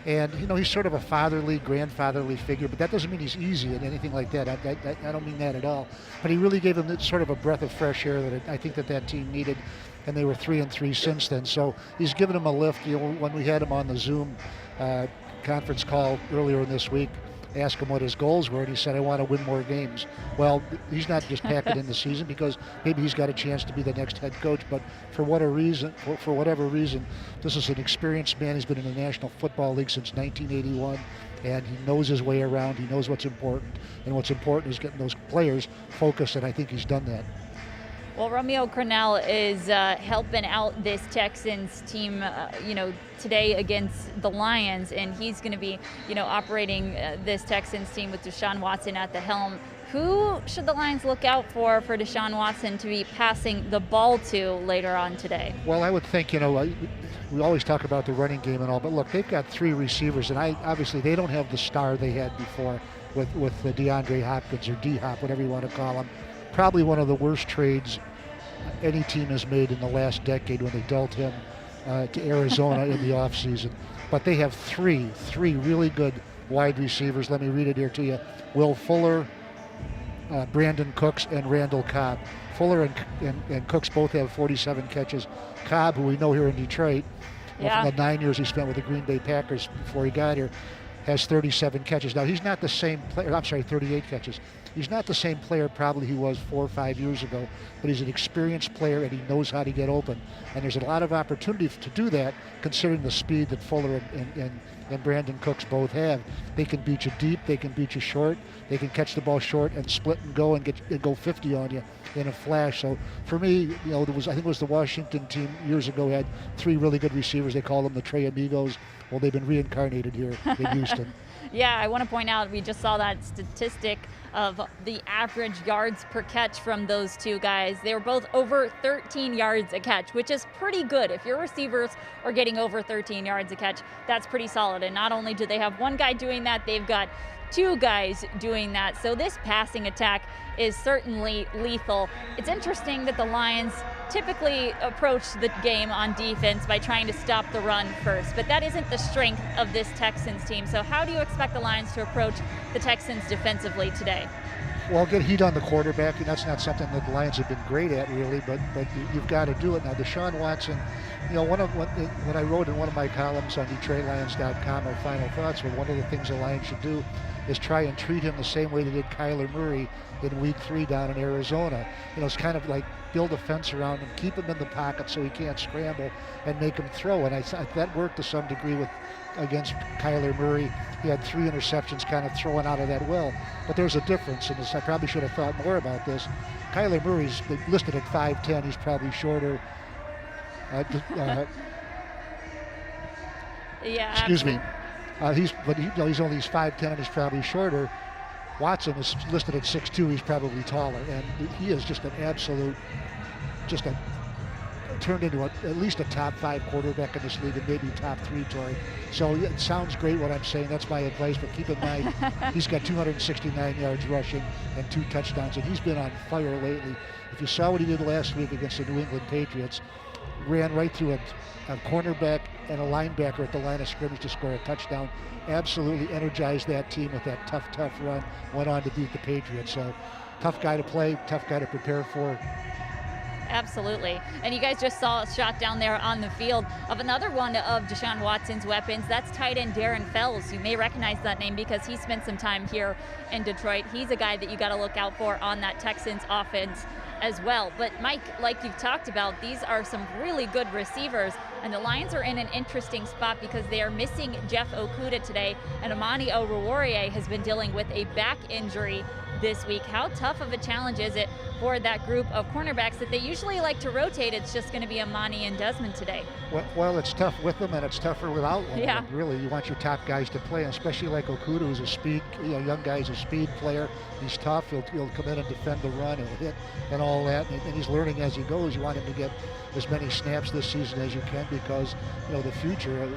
And, he's sort of a fatherly, grandfatherly figure, but that doesn't mean he's easy and anything like that. I don't mean that at all. But he really gave them sort of a breath of fresh air that I think that team needed, and they were 3-3 since then. So he's given them a lift. When we had him on the Zoom conference call earlier in this week, asked him what his goals were, and he said, I want to win more games. Well, he's not just packing in the season because maybe he's got a chance to be the next head coach, but for whatever reason, this is an experienced man. He's been in the National Football League since 1981, and he knows his way around. He knows what's important, and what's important is getting those players focused, and I think he's done that. Well, Romeo Crennel is helping out this Texans team, today against the Lions, and he's going to be, operating this Texans team with Deshaun Watson at the helm. Who should the Lions look out for Deshaun Watson to be passing the ball to later on today? Well, I would think, we always talk about the running game and all, but look, they've got 3 receivers, and obviously they don't have the star they had before with the DeAndre Hopkins or D-Hop, whatever you want to call him. Probably one of the worst trades any team has made in the last decade when they dealt him to Arizona in the offseason. But they have three really good wide receivers. Let me read it here to you. Will Fuller, Brandon Cooks, and Randall Cobb. Fuller and Cooks both have 47 catches. Cobb, who we know here in Detroit, from the 9 years he spent with the Green Bay Packers before he got here, has 37 catches. Now, he's not the same player. 38 catches. He's not the same player probably he was 4 or 5 years ago, but he's an experienced player and he knows how to get open. And there's a lot of opportunity to do that considering the speed that Fuller and Brandon Cooks both have. They can beat you deep, they can beat you short, they can catch the ball short and split and go and go 50 on you in a flash. So for me, I think it was the Washington team years ago had 3 really good receivers. They call them the Trey Amigos. Well, they've been reincarnated here in Houston. Yeah, I want to point out we just saw that statistic of the average yards per catch from those 2 guys. They were both over 13 yards a catch, which is pretty good. If your receivers are getting over 13 yards a catch, that's pretty solid. And not only do they have one guy doing that, they've got 2 guys doing that. So this passing attack is certainly lethal. It's interesting that the Lions typically approach the game on defense by trying to stop the run first, but that isn't the strength of this Texans team. So how do you expect the Lions to approach the Texans defensively today? Well, get heat on the quarterback, and that's not something that the Lions have been great at, really, but you've got to do it. Now, Deshaun Watson, when I wrote in one of my columns on DetroitLions.com, our final thoughts were one of the things the Lions should do is try and treat him the same way they did Kyler Murray in Week 3 down in Arizona. It's kind of like build a fence around him, keep him in the pocket so he can't scramble, and make him throw. And that worked to some degree against Kyler Murray. He had 3 interceptions kind of thrown out of that well. But there's a difference, and I probably should have thought more about this. Kyler Murray's listed at 5'10". He's probably shorter. Excuse me. He's only 5'10", and he's probably shorter. Watson is listed at 6'2". He's probably taller, and he is just an absolute, turned into at least a top 5 quarterback in this league, and maybe top 3, Tori. So it sounds great what I'm saying. That's my advice, but keep in mind he's got 269 yards rushing and 2 touchdowns, and he's been on fire lately. If you saw what he did last week against the New England Patriots, ran right through a cornerback and a linebacker at the line of scrimmage to score a touchdown. Absolutely energized that team with that tough run. Went on to beat the Patriots. So tough guy to play, tough guy to prepare for. Absolutely. And you guys just saw a shot down there on the field of another one of Deshaun Watson's weapons. That's tight end Darren Fells. You may recognize that name because he spent some time here in Detroit. He's a guy that you got to look out for on that Texans offense as well. But Mike, like you've talked about, these are some really good receivers, and the Lions are in an interesting spot because they are missing Jeff Okudah today, and Amani Oruwariye has been dealing with a back injury this week. How tough of a challenge is it for that group of cornerbacks that they usually like to rotate? It's just going to be Amani and Desmond today. Well, it's tough with them, and it's tougher without them. Yeah. Really, you want your top guys to play, and especially like Okudah, who's a speed, young guy's a speed player. He's tough. He'll come in and defend the run. He'll hit and all that, and he's learning as he goes. You want him to get as many snaps this season as you can because the future,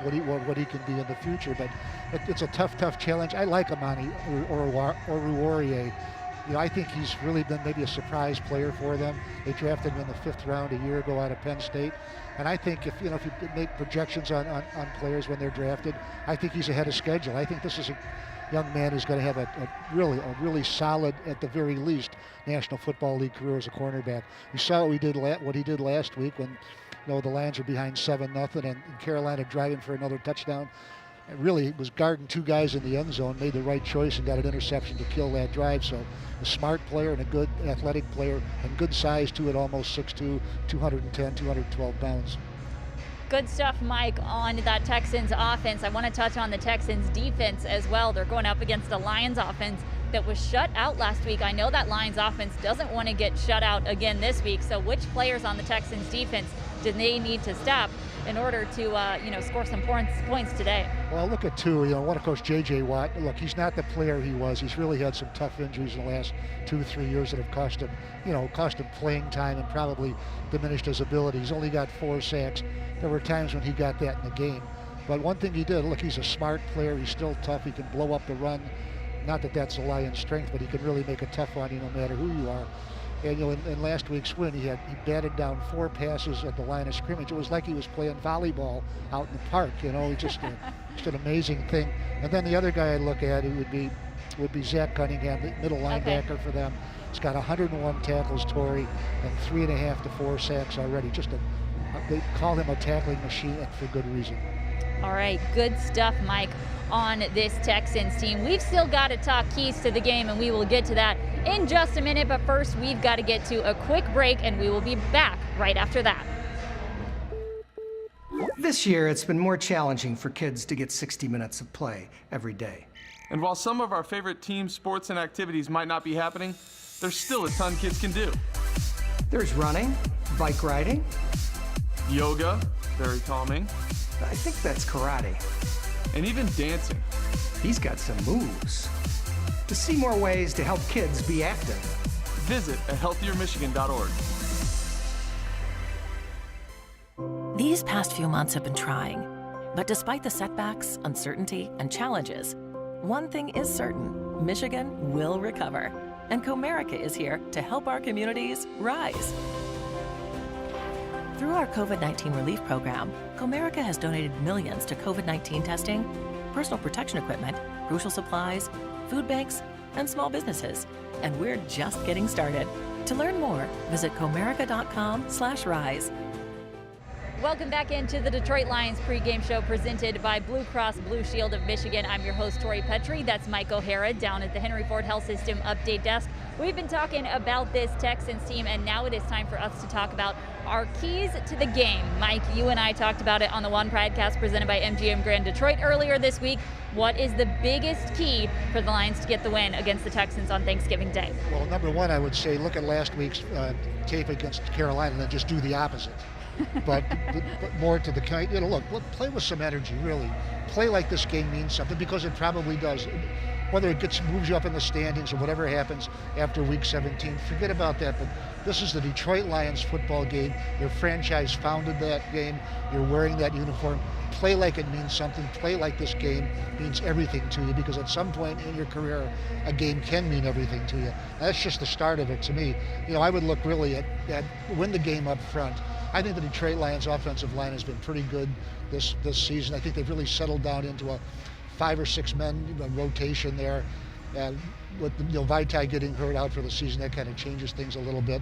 what he can be in the future. But it's a tough challenge. I like Amani Oruwariye. I think he's really been maybe a surprise player for them. They drafted him in the 5th round a year ago out of Penn State. And I think if you make projections on players when they're drafted, I think he's ahead of schedule. I think this is a young man who's going to have a really solid, at the very least, National Football League career as a cornerback. You saw what he did last week when the Lions were behind 7-0 and Carolina driving for another touchdown. And really was guarding 2 guys in the end zone, made the right choice and got an interception to kill that drive. So a smart player and a good athletic player and good size too, at almost 6'2", 210, 212 pounds. Good stuff, Mike, on that Texans offense. I want to touch on the Texans defense as well. They're going up against a Lions offense that was shut out last week. I know that Lions offense doesn't want to get shut out again this week. So which players on the Texans defense did they need to stop in order to score some points today? Well, look at 2. One, of course, J.J. Watt. Look, he's not the player he was. He's really had some tough injuries in the last 2-3 years that have cost him playing time and probably diminished his ability. He's only got 4 sacks. There were times when he got that in the game. But one thing he did, look, he's a smart player. He's still tough. He can blow up the run. Not that that's a Lions' strength, but he can really make a tough on you no matter who you are. And in last week's win, he batted down 4 passes at the line of scrimmage. It was like he was playing volleyball out in the park. Just an amazing thing. And then the other guy I look at would be Zach Cunningham, the middle linebacker for them. He's got 101 tackles, Tori, and 3.5 to 4 sacks already. They call him a tackling machine, and for good reason. All right, good stuff, Mike, on this Texans team. We've still got to talk keys to the game, and we will get to that in just a minute. But first, we've got to get to a quick break, and we will be back right after that. This year, it's been more challenging for kids to get 60 minutes of play every day. And while some of our favorite team sports and activities might not be happening, there's still a ton kids can do. There's running, bike riding, yoga, very calming. I think that's karate. And even dancing. He's got some moves. To see more ways to help kids be active, visit ahealthiermichigan.org. These past few months have been trying, but despite the setbacks, uncertainty, and challenges, one thing is certain: Michigan will recover, and Comerica is here to help our communities rise. Through our COVID-19 relief program, Comerica has donated millions to COVID-19 testing, personal protection equipment, crucial supplies, food banks, and small businesses. And we're just getting started. To learn more, visit comerica.com/rise. Welcome back into the Detroit Lions pregame show presented by Blue Cross Blue Shield of Michigan. I'm your host, Tori Petry. That's Mike O'Hara down at the Henry Ford Health System update desk. We've been talking about this Texans team, and now it is time for us to talk about our keys to the game. Mike, you and I talked about it on the One Pridecast presented by MGM Grand Detroit earlier this week. What is the biggest key for the Lions to get the win against the Texans on Thanksgiving Day? Well, number one, I would say look at last week's tape against Carolina and then just do the opposite. but more to the kind, look, play with some energy, really. Play like this game means something, because it probably does. Whether it moves you up in the standings or whatever happens after week 17, forget about that. But this is the Detroit Lions football game. Your franchise founded that game. You're wearing that uniform. Play like it means something. Play like this game means everything to you, because at some point in your career, a game can mean everything to you. That's just the start of it to me. I would look really at win the game up front. I think the Detroit Lions offensive line has been pretty good this season. I think they've really settled down into a 5 or 6 men rotation there. And with Vitae getting hurt out for the season, that kind of changes things a little bit.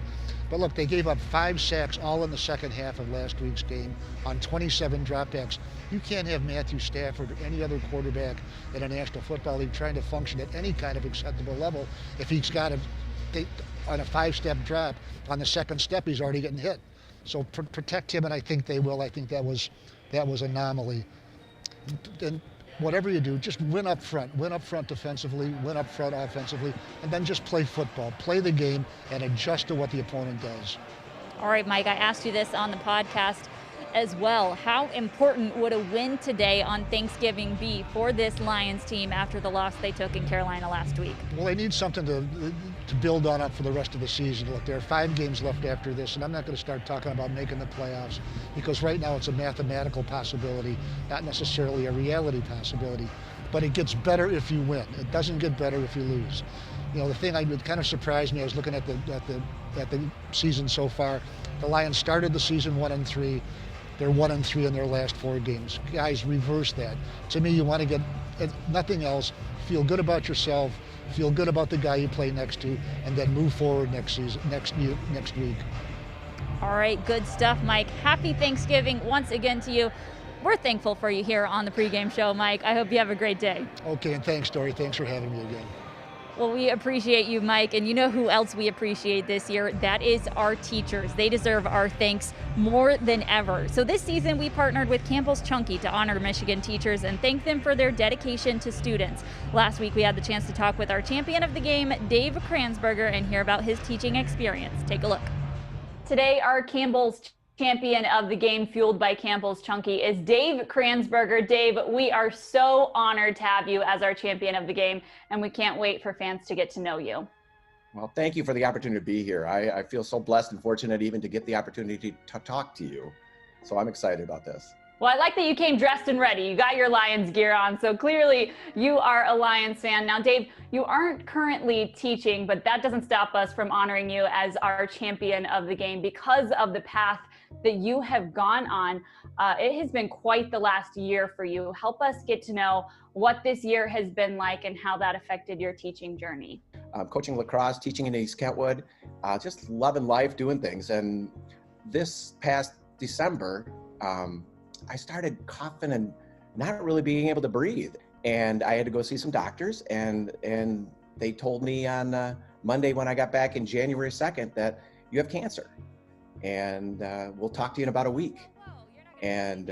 But look, they gave up 5 sacks all in the second half of last week's game on 27 dropbacks. You can't have Matthew Stafford or any other quarterback in a National Football League trying to function at any kind of acceptable level if he's got on a 5-step drop. On the second step, he's already getting hit. So protect him, and I think they will. I think that was anomaly. And whatever you do, just win up front. Win up front defensively, win up front offensively, and then just play football. Play the game and adjust to what the opponent does. All right, Mike, I asked you this on the podcast as well. How important would a win today on Thanksgiving be for this Lions team after the loss they took in Carolina last week? Well, they need something to build on up for the rest of the season. Look, there are 5 games left after this, and I'm not going to start talking about making the playoffs, because right now it's a mathematical possibility, not necessarily a reality possibility. But it gets better if you win. It doesn't get better if you lose. The thing that kind of surprised me, I was looking at the season so far. The Lions started the season 1-3. They're 1-3 in their last 4 games. Guys, reverse that. To me, you want to get nothing else. Feel good about yourself. Feel good about the guy you play next to, and then move forward next week. All right, good stuff, Mike. Happy Thanksgiving once again to you. We're thankful for you here on the pregame show, Mike. I hope you have a great day. Okay, and thanks, Tori. Thanks for having me again. Well, we appreciate you, Mike, and you know who else we appreciate this year? That is our teachers. They deserve our thanks more than ever. So this season, we partnered with Campbell's Chunky to honor Michigan teachers and thank them for their dedication to students. Last week, we had the chance to talk with our champion of the game, Dave Kransberger, and hear about his teaching experience. Take a look. Today, our Campbell's champion of the game, fueled by Campbell's Chunky, is Dave Kransberger. Dave, we are so honored to have you as our champion of the game, and we can't wait for fans to get to know you. Well, thank you for the opportunity to be here. I feel so blessed and fortunate even to get the opportunity to talk to you. So I'm excited about this. Well, I like that you came dressed and ready. You got your Lions gear on, so clearly you are a Lions fan. Now, Dave, you aren't currently teaching, but that doesn't stop us from honoring you as our champion of the game because of the path that you have gone on. It has been quite the last year for you. Help us get to know what this year has been like and how that affected your teaching journey. Coaching lacrosse, teaching in East Kentwood, just loving life, doing things. And this past December, I started coughing and not really being able to breathe. And I had to go see some doctors, and they told me on Monday when I got back in January 2nd that you have cancer. And we'll talk to you in about a week. And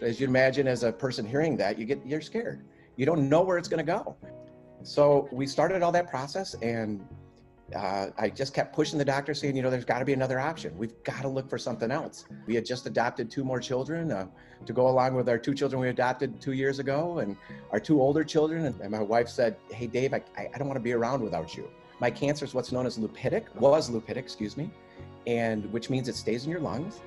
as you'd imagine, as a person hearing that, you're scared. You don't know where it's going to go. So we started all that process, and I just kept pushing the doctor, saying, there's got to be another option. We've got to look for something else. We had just adopted 2 more children to go along with our 2 children we adopted 2 years ago, and our 2 older children. And my wife said, "Hey, Dave, I don't want to be around without you." My cancer is what's known as was leupitic, and which means it stays in your lungs.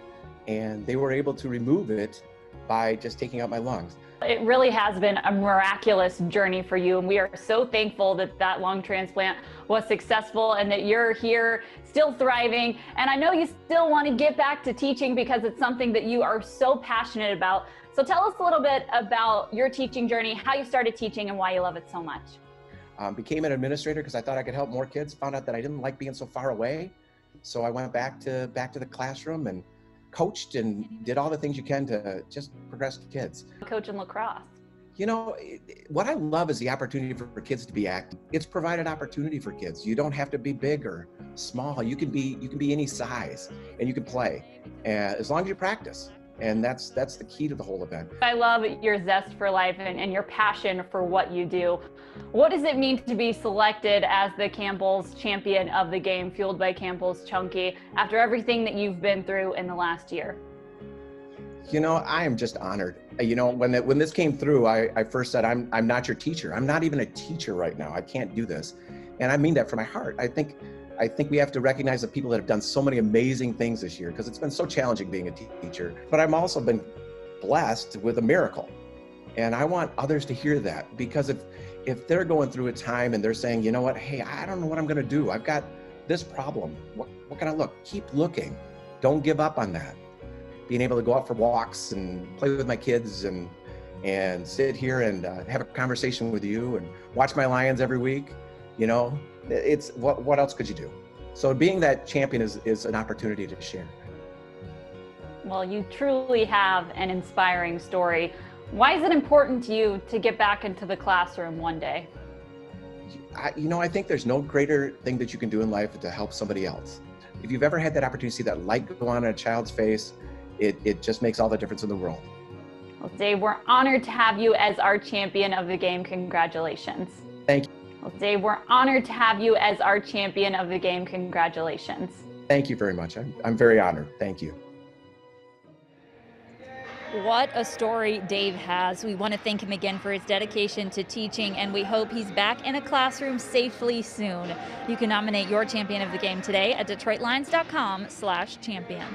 And they were able to remove it by just taking out my lungs. It really has been a miraculous journey for you, and we are so thankful that that lung transplant was successful and that you're here still thriving. And I know you still want to get back to teaching because it's something that you are so passionate about. So tell us a little bit about your teaching journey, how you started teaching, and why you love it so much. Became an administrator because I thought I could help more kids. Found out that I didn't like being so far away. So I went back to the classroom and coached and did all the things you can to just progress kids. Coaching lacrosse. What I love is the opportunity for kids to be active. It's provided opportunity for kids. You don't have to be big or small. You can be any size, and you can play, as long as you practice. And that's the key to the whole event. I love your zest for life and your passion for what you do. What does it mean to be selected as the Campbell's champion of the game, fueled by Campbell's Chunky, after everything that you've been through in the last year? I am just honored. When this came through, I first said, I'm not your teacher. I'm not even a teacher right now. I can't do this. And I mean that from my heart. I think we have to recognize the people that have done so many amazing things this year, because it's been so challenging being a teacher. But I've also been blessed with a miracle. And I want others to hear that, because if they're going through a time and they're saying, you know what, hey, I don't know what I'm going to do. I've got this problem. What can I look? Keep looking. Don't give up on that. Being able to go out for walks and play with my kids and sit here and have a conversation with you and watch my Lions every week, it's what else could you do? So being that champion is an opportunity to share. Well, you truly have an inspiring story. Why is it important to you to get back into the classroom one day? I think there's no greater thing that you can do in life to help somebody else. If you've ever had that opportunity to see that light go on in a child's face, it just makes all the difference in the world. Well, Dave, we're honored to have you as our champion of the game. Congratulations. Thank you. Well, Dave, we're honored to have you as our champion of the game. Congratulations. Thank you very much. I'm very honored. Thank you. What a story Dave has. We want to thank him again for his dedication to teaching, and we hope he's back in a classroom safely soon. You can nominate your champion of the game today at DetroitLions.com/champion.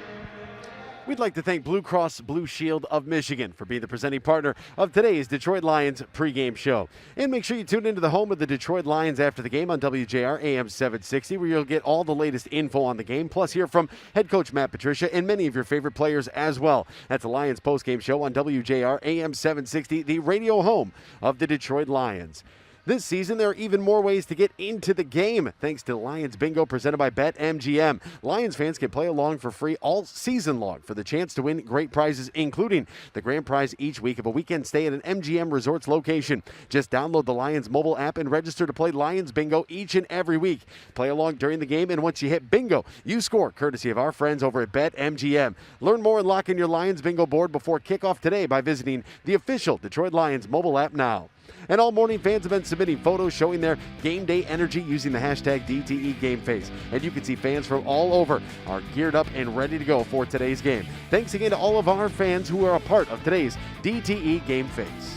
We'd like to thank Blue Cross Blue Shield of Michigan for being the presenting partner of today's Detroit Lions pregame show. And make sure you tune into the home of the Detroit Lions after the game on WJR AM 760, where you'll get all the latest info on the game, plus hear from head coach Matt Patricia and many of your favorite players as well. That's the Lions postgame show on WJR AM 760, the radio home of the Detroit Lions. This season, there are even more ways to get into the game, thanks to Lions Bingo presented by BetMGM. Lions fans can play along for free all season long for the chance to win great prizes, including the grand prize each week of a weekend stay at an MGM Resorts location. Just download the Lions mobile app and register to play Lions Bingo each and every week. Play along during the game, and once you hit bingo, you score, courtesy of our friends over at BetMGM. Learn more and lock in your Lions Bingo board before kickoff today by visiting the official Detroit Lions mobile app now. And all morning, fans have been submitting photos showing their game day energy using the hashtag DTEGameFace. And you can see fans from all over are geared up and ready to go for today's game. Thanks again to all of our fans who are a part of today's DTE Game Face.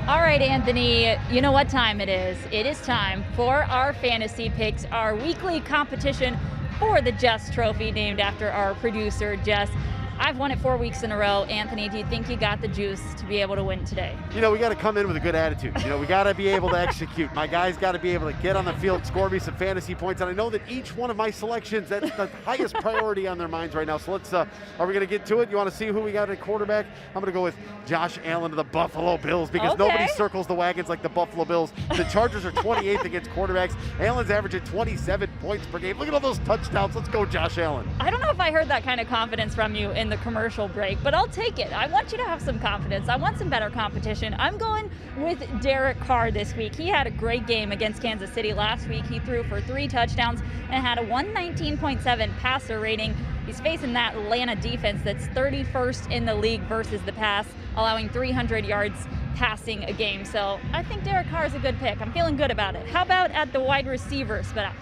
All right, Anthony, you know what time it is. It is time for our fantasy picks, our weekly competition for the Jess Trophy, named after our producer, Jess. I've won it 4 weeks in a row. Anthony, do you think you got the juice to be able to win today? You know, we got to come in with a good attitude. You know, we got to be able to execute. My guys got to be able to get on the field, score me some fantasy points. And I know that each one of my selections, that's the highest priority on their minds right now. So let's, are we going to get to it? You want to see who we got at quarterback? I'm going to go with Josh Allen of the Buffalo Bills, because nobody circles the wagons like the Buffalo Bills. The Chargers are 28th against quarterbacks. Allen's averaging 27 points per game. Look at all those touchdowns. Let's go, Josh Allen. I don't know if I heard that kind of confidence from you in the commercial break, but I'll take it. I want you to have some confidence. I want some better competition. I'm going with Derek Carr this week. He had a great game against Kansas City last week. He threw for 3 touchdowns and had a 119.7 passer rating. He's facing that Atlanta defense that's 31st in the league versus the pass, allowing 300 yards passing a game. So I think Derek Carr is a good pick. I'm feeling good about it. How about at the wide receiver spot?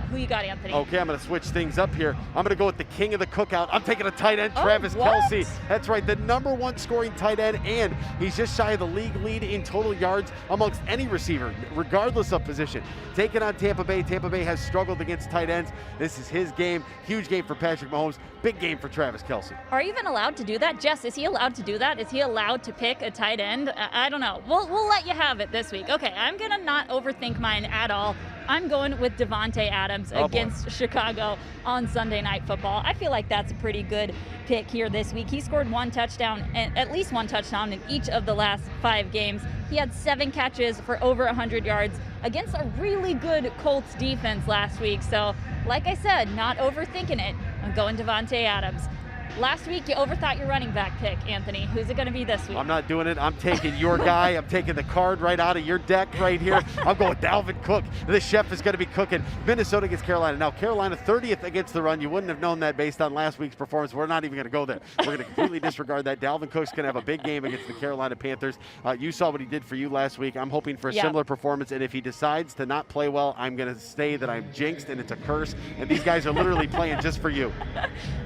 Who you got, Anthony? Okay, I'm going to switch things up here. I'm going to go with the king of the cookout. I'm taking a tight end, Travis Kelce. That's right, the #1 scoring tight end, and he's just shy of the league lead in total yards amongst any receiver, regardless of position. Taking on Tampa Bay. Tampa Bay has struggled against tight ends. This is his game. Huge game for Patrick Mahomes. Big game for Travis Kelce. Are you even allowed to do that? Jess, is he allowed to do that? Is he allowed to pick a tight end? I don't know. We'll let you have it this week. Okay, I'm going to not overthink mine at all. I'm going with Devontae Adams against Chicago on Sunday Night Football. I feel like that's a pretty good pick here this week. He scored 1 touchdown, and at least 1 touchdown in each of the last 5 games. He had 7 catches for over 100 yards against a really good Colts defense last week. So, like I said, not overthinking it. I'm going Devontae Adams. Last week, you overthought your running back pick, Anthony. Who's it going to be this week? I'm not doing it. I'm taking your guy. I'm taking the card right out of your deck right here. I'm going Dalvin Cook. The chef is going to be cooking. Minnesota against Carolina. Now, Carolina 30th against the run. You wouldn't have known that based on last week's performance. We're not even going to go there. We're going to completely disregard that. Dalvin Cook's going to have a big game against the Carolina Panthers. You saw what he did for you last week. I'm hoping for a similar performance, and if he decides to not play well, I'm going to say that I'm jinxed and it's a curse, and these guys are literally playing just for you.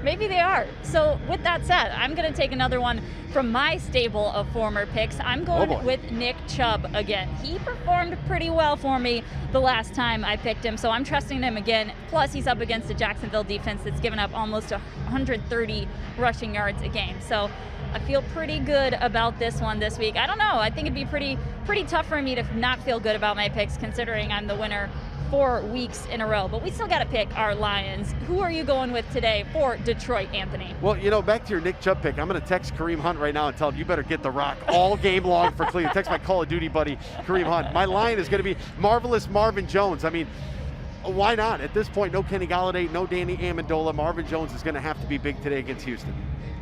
Maybe they are. So with that said, I'm going to take another one from my stable of former picks. I'm going with Nick Chubb again. He performed pretty well for me the last time I picked him, so I'm trusting him again. Plus, he's up against a Jacksonville defense that's given up almost 130 rushing yards a game. So I feel pretty good about this one this week. I don't know. I think it'd be pretty tough for me to not feel good about my picks, considering I'm the winner 4 weeks in a row, but we still got to pick our Lions. Who are you going with today for Detroit, Anthony? Well, you know, back to your Nick Chubb pick, I'm going to text Kareem Hunt right now and tell him you better get the rock all game long for Cleveland. Text my Call of Duty buddy, Kareem Hunt. My line is going to be marvelous Marvin Jones. I mean, why not? At this point, no Kenny Golladay, no Danny Amendola. Marvin Jones is going to have to be big today against Houston.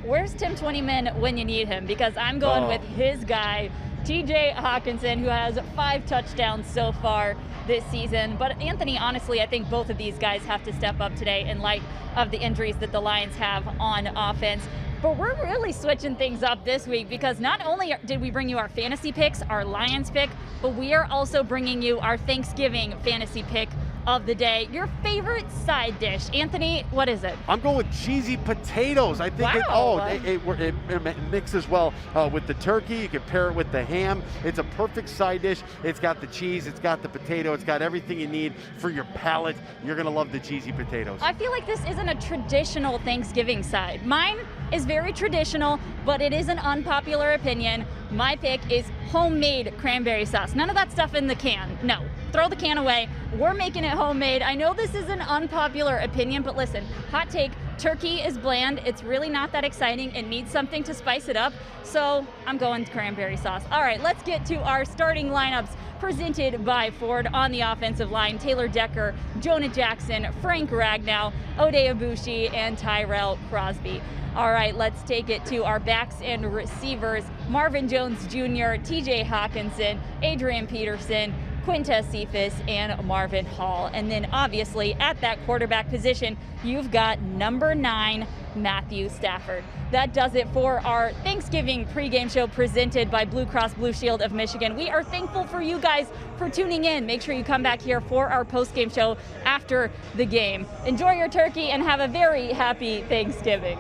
Where's Tim Twentyman when you need him? Because I'm going with his guy, TJ Hawkinson, who has 5 touchdowns so far this season. But Anthony, honestly, I think both of these guys have to step up today in light of the injuries that the Lions have on offense. But we're really switching things up this week, because not only did we bring you our fantasy picks, our Lions pick, but we are also bringing you our Thanksgiving fantasy pick of the day. Your favorite side dish. Anthony, what is it? I'm going with cheesy potatoes. I think it mixes well with the turkey. You can pair it with the ham. It's a perfect side dish. It's got the cheese, it's got the potato, it's got everything you need for your palate. You're going to love the cheesy potatoes. I feel like this isn't a traditional Thanksgiving side. Mine is very traditional, but it is an unpopular opinion. My pick is homemade cranberry sauce. None of that stuff in the can. No, throw the can away. We're making it homemade. I know this is an unpopular opinion, but listen, hot take, turkey is bland. It's really not that exciting. It needs something to spice it up. So I'm going cranberry sauce. All right, let's get to our starting lineups presented by Ford. On the offensive line, Taylor Decker, Jonah Jackson, Frank Ragnow, Ode Ibushi, and Tyrell Crosby. All right, let's take it to our backs and receivers. Marvin Jones Jr., TJ Hawkinson, Adrian Peterson, Quintez Cephas, and Marvin Hall. And then obviously at that quarterback position, you've got number 9, Matthew Stafford. That does it for our Thanksgiving pregame show presented by Blue Cross Blue Shield of Michigan. We are thankful for you guys for tuning in. Make sure you come back here for our postgame show after the game. Enjoy your turkey and have a very happy Thanksgiving.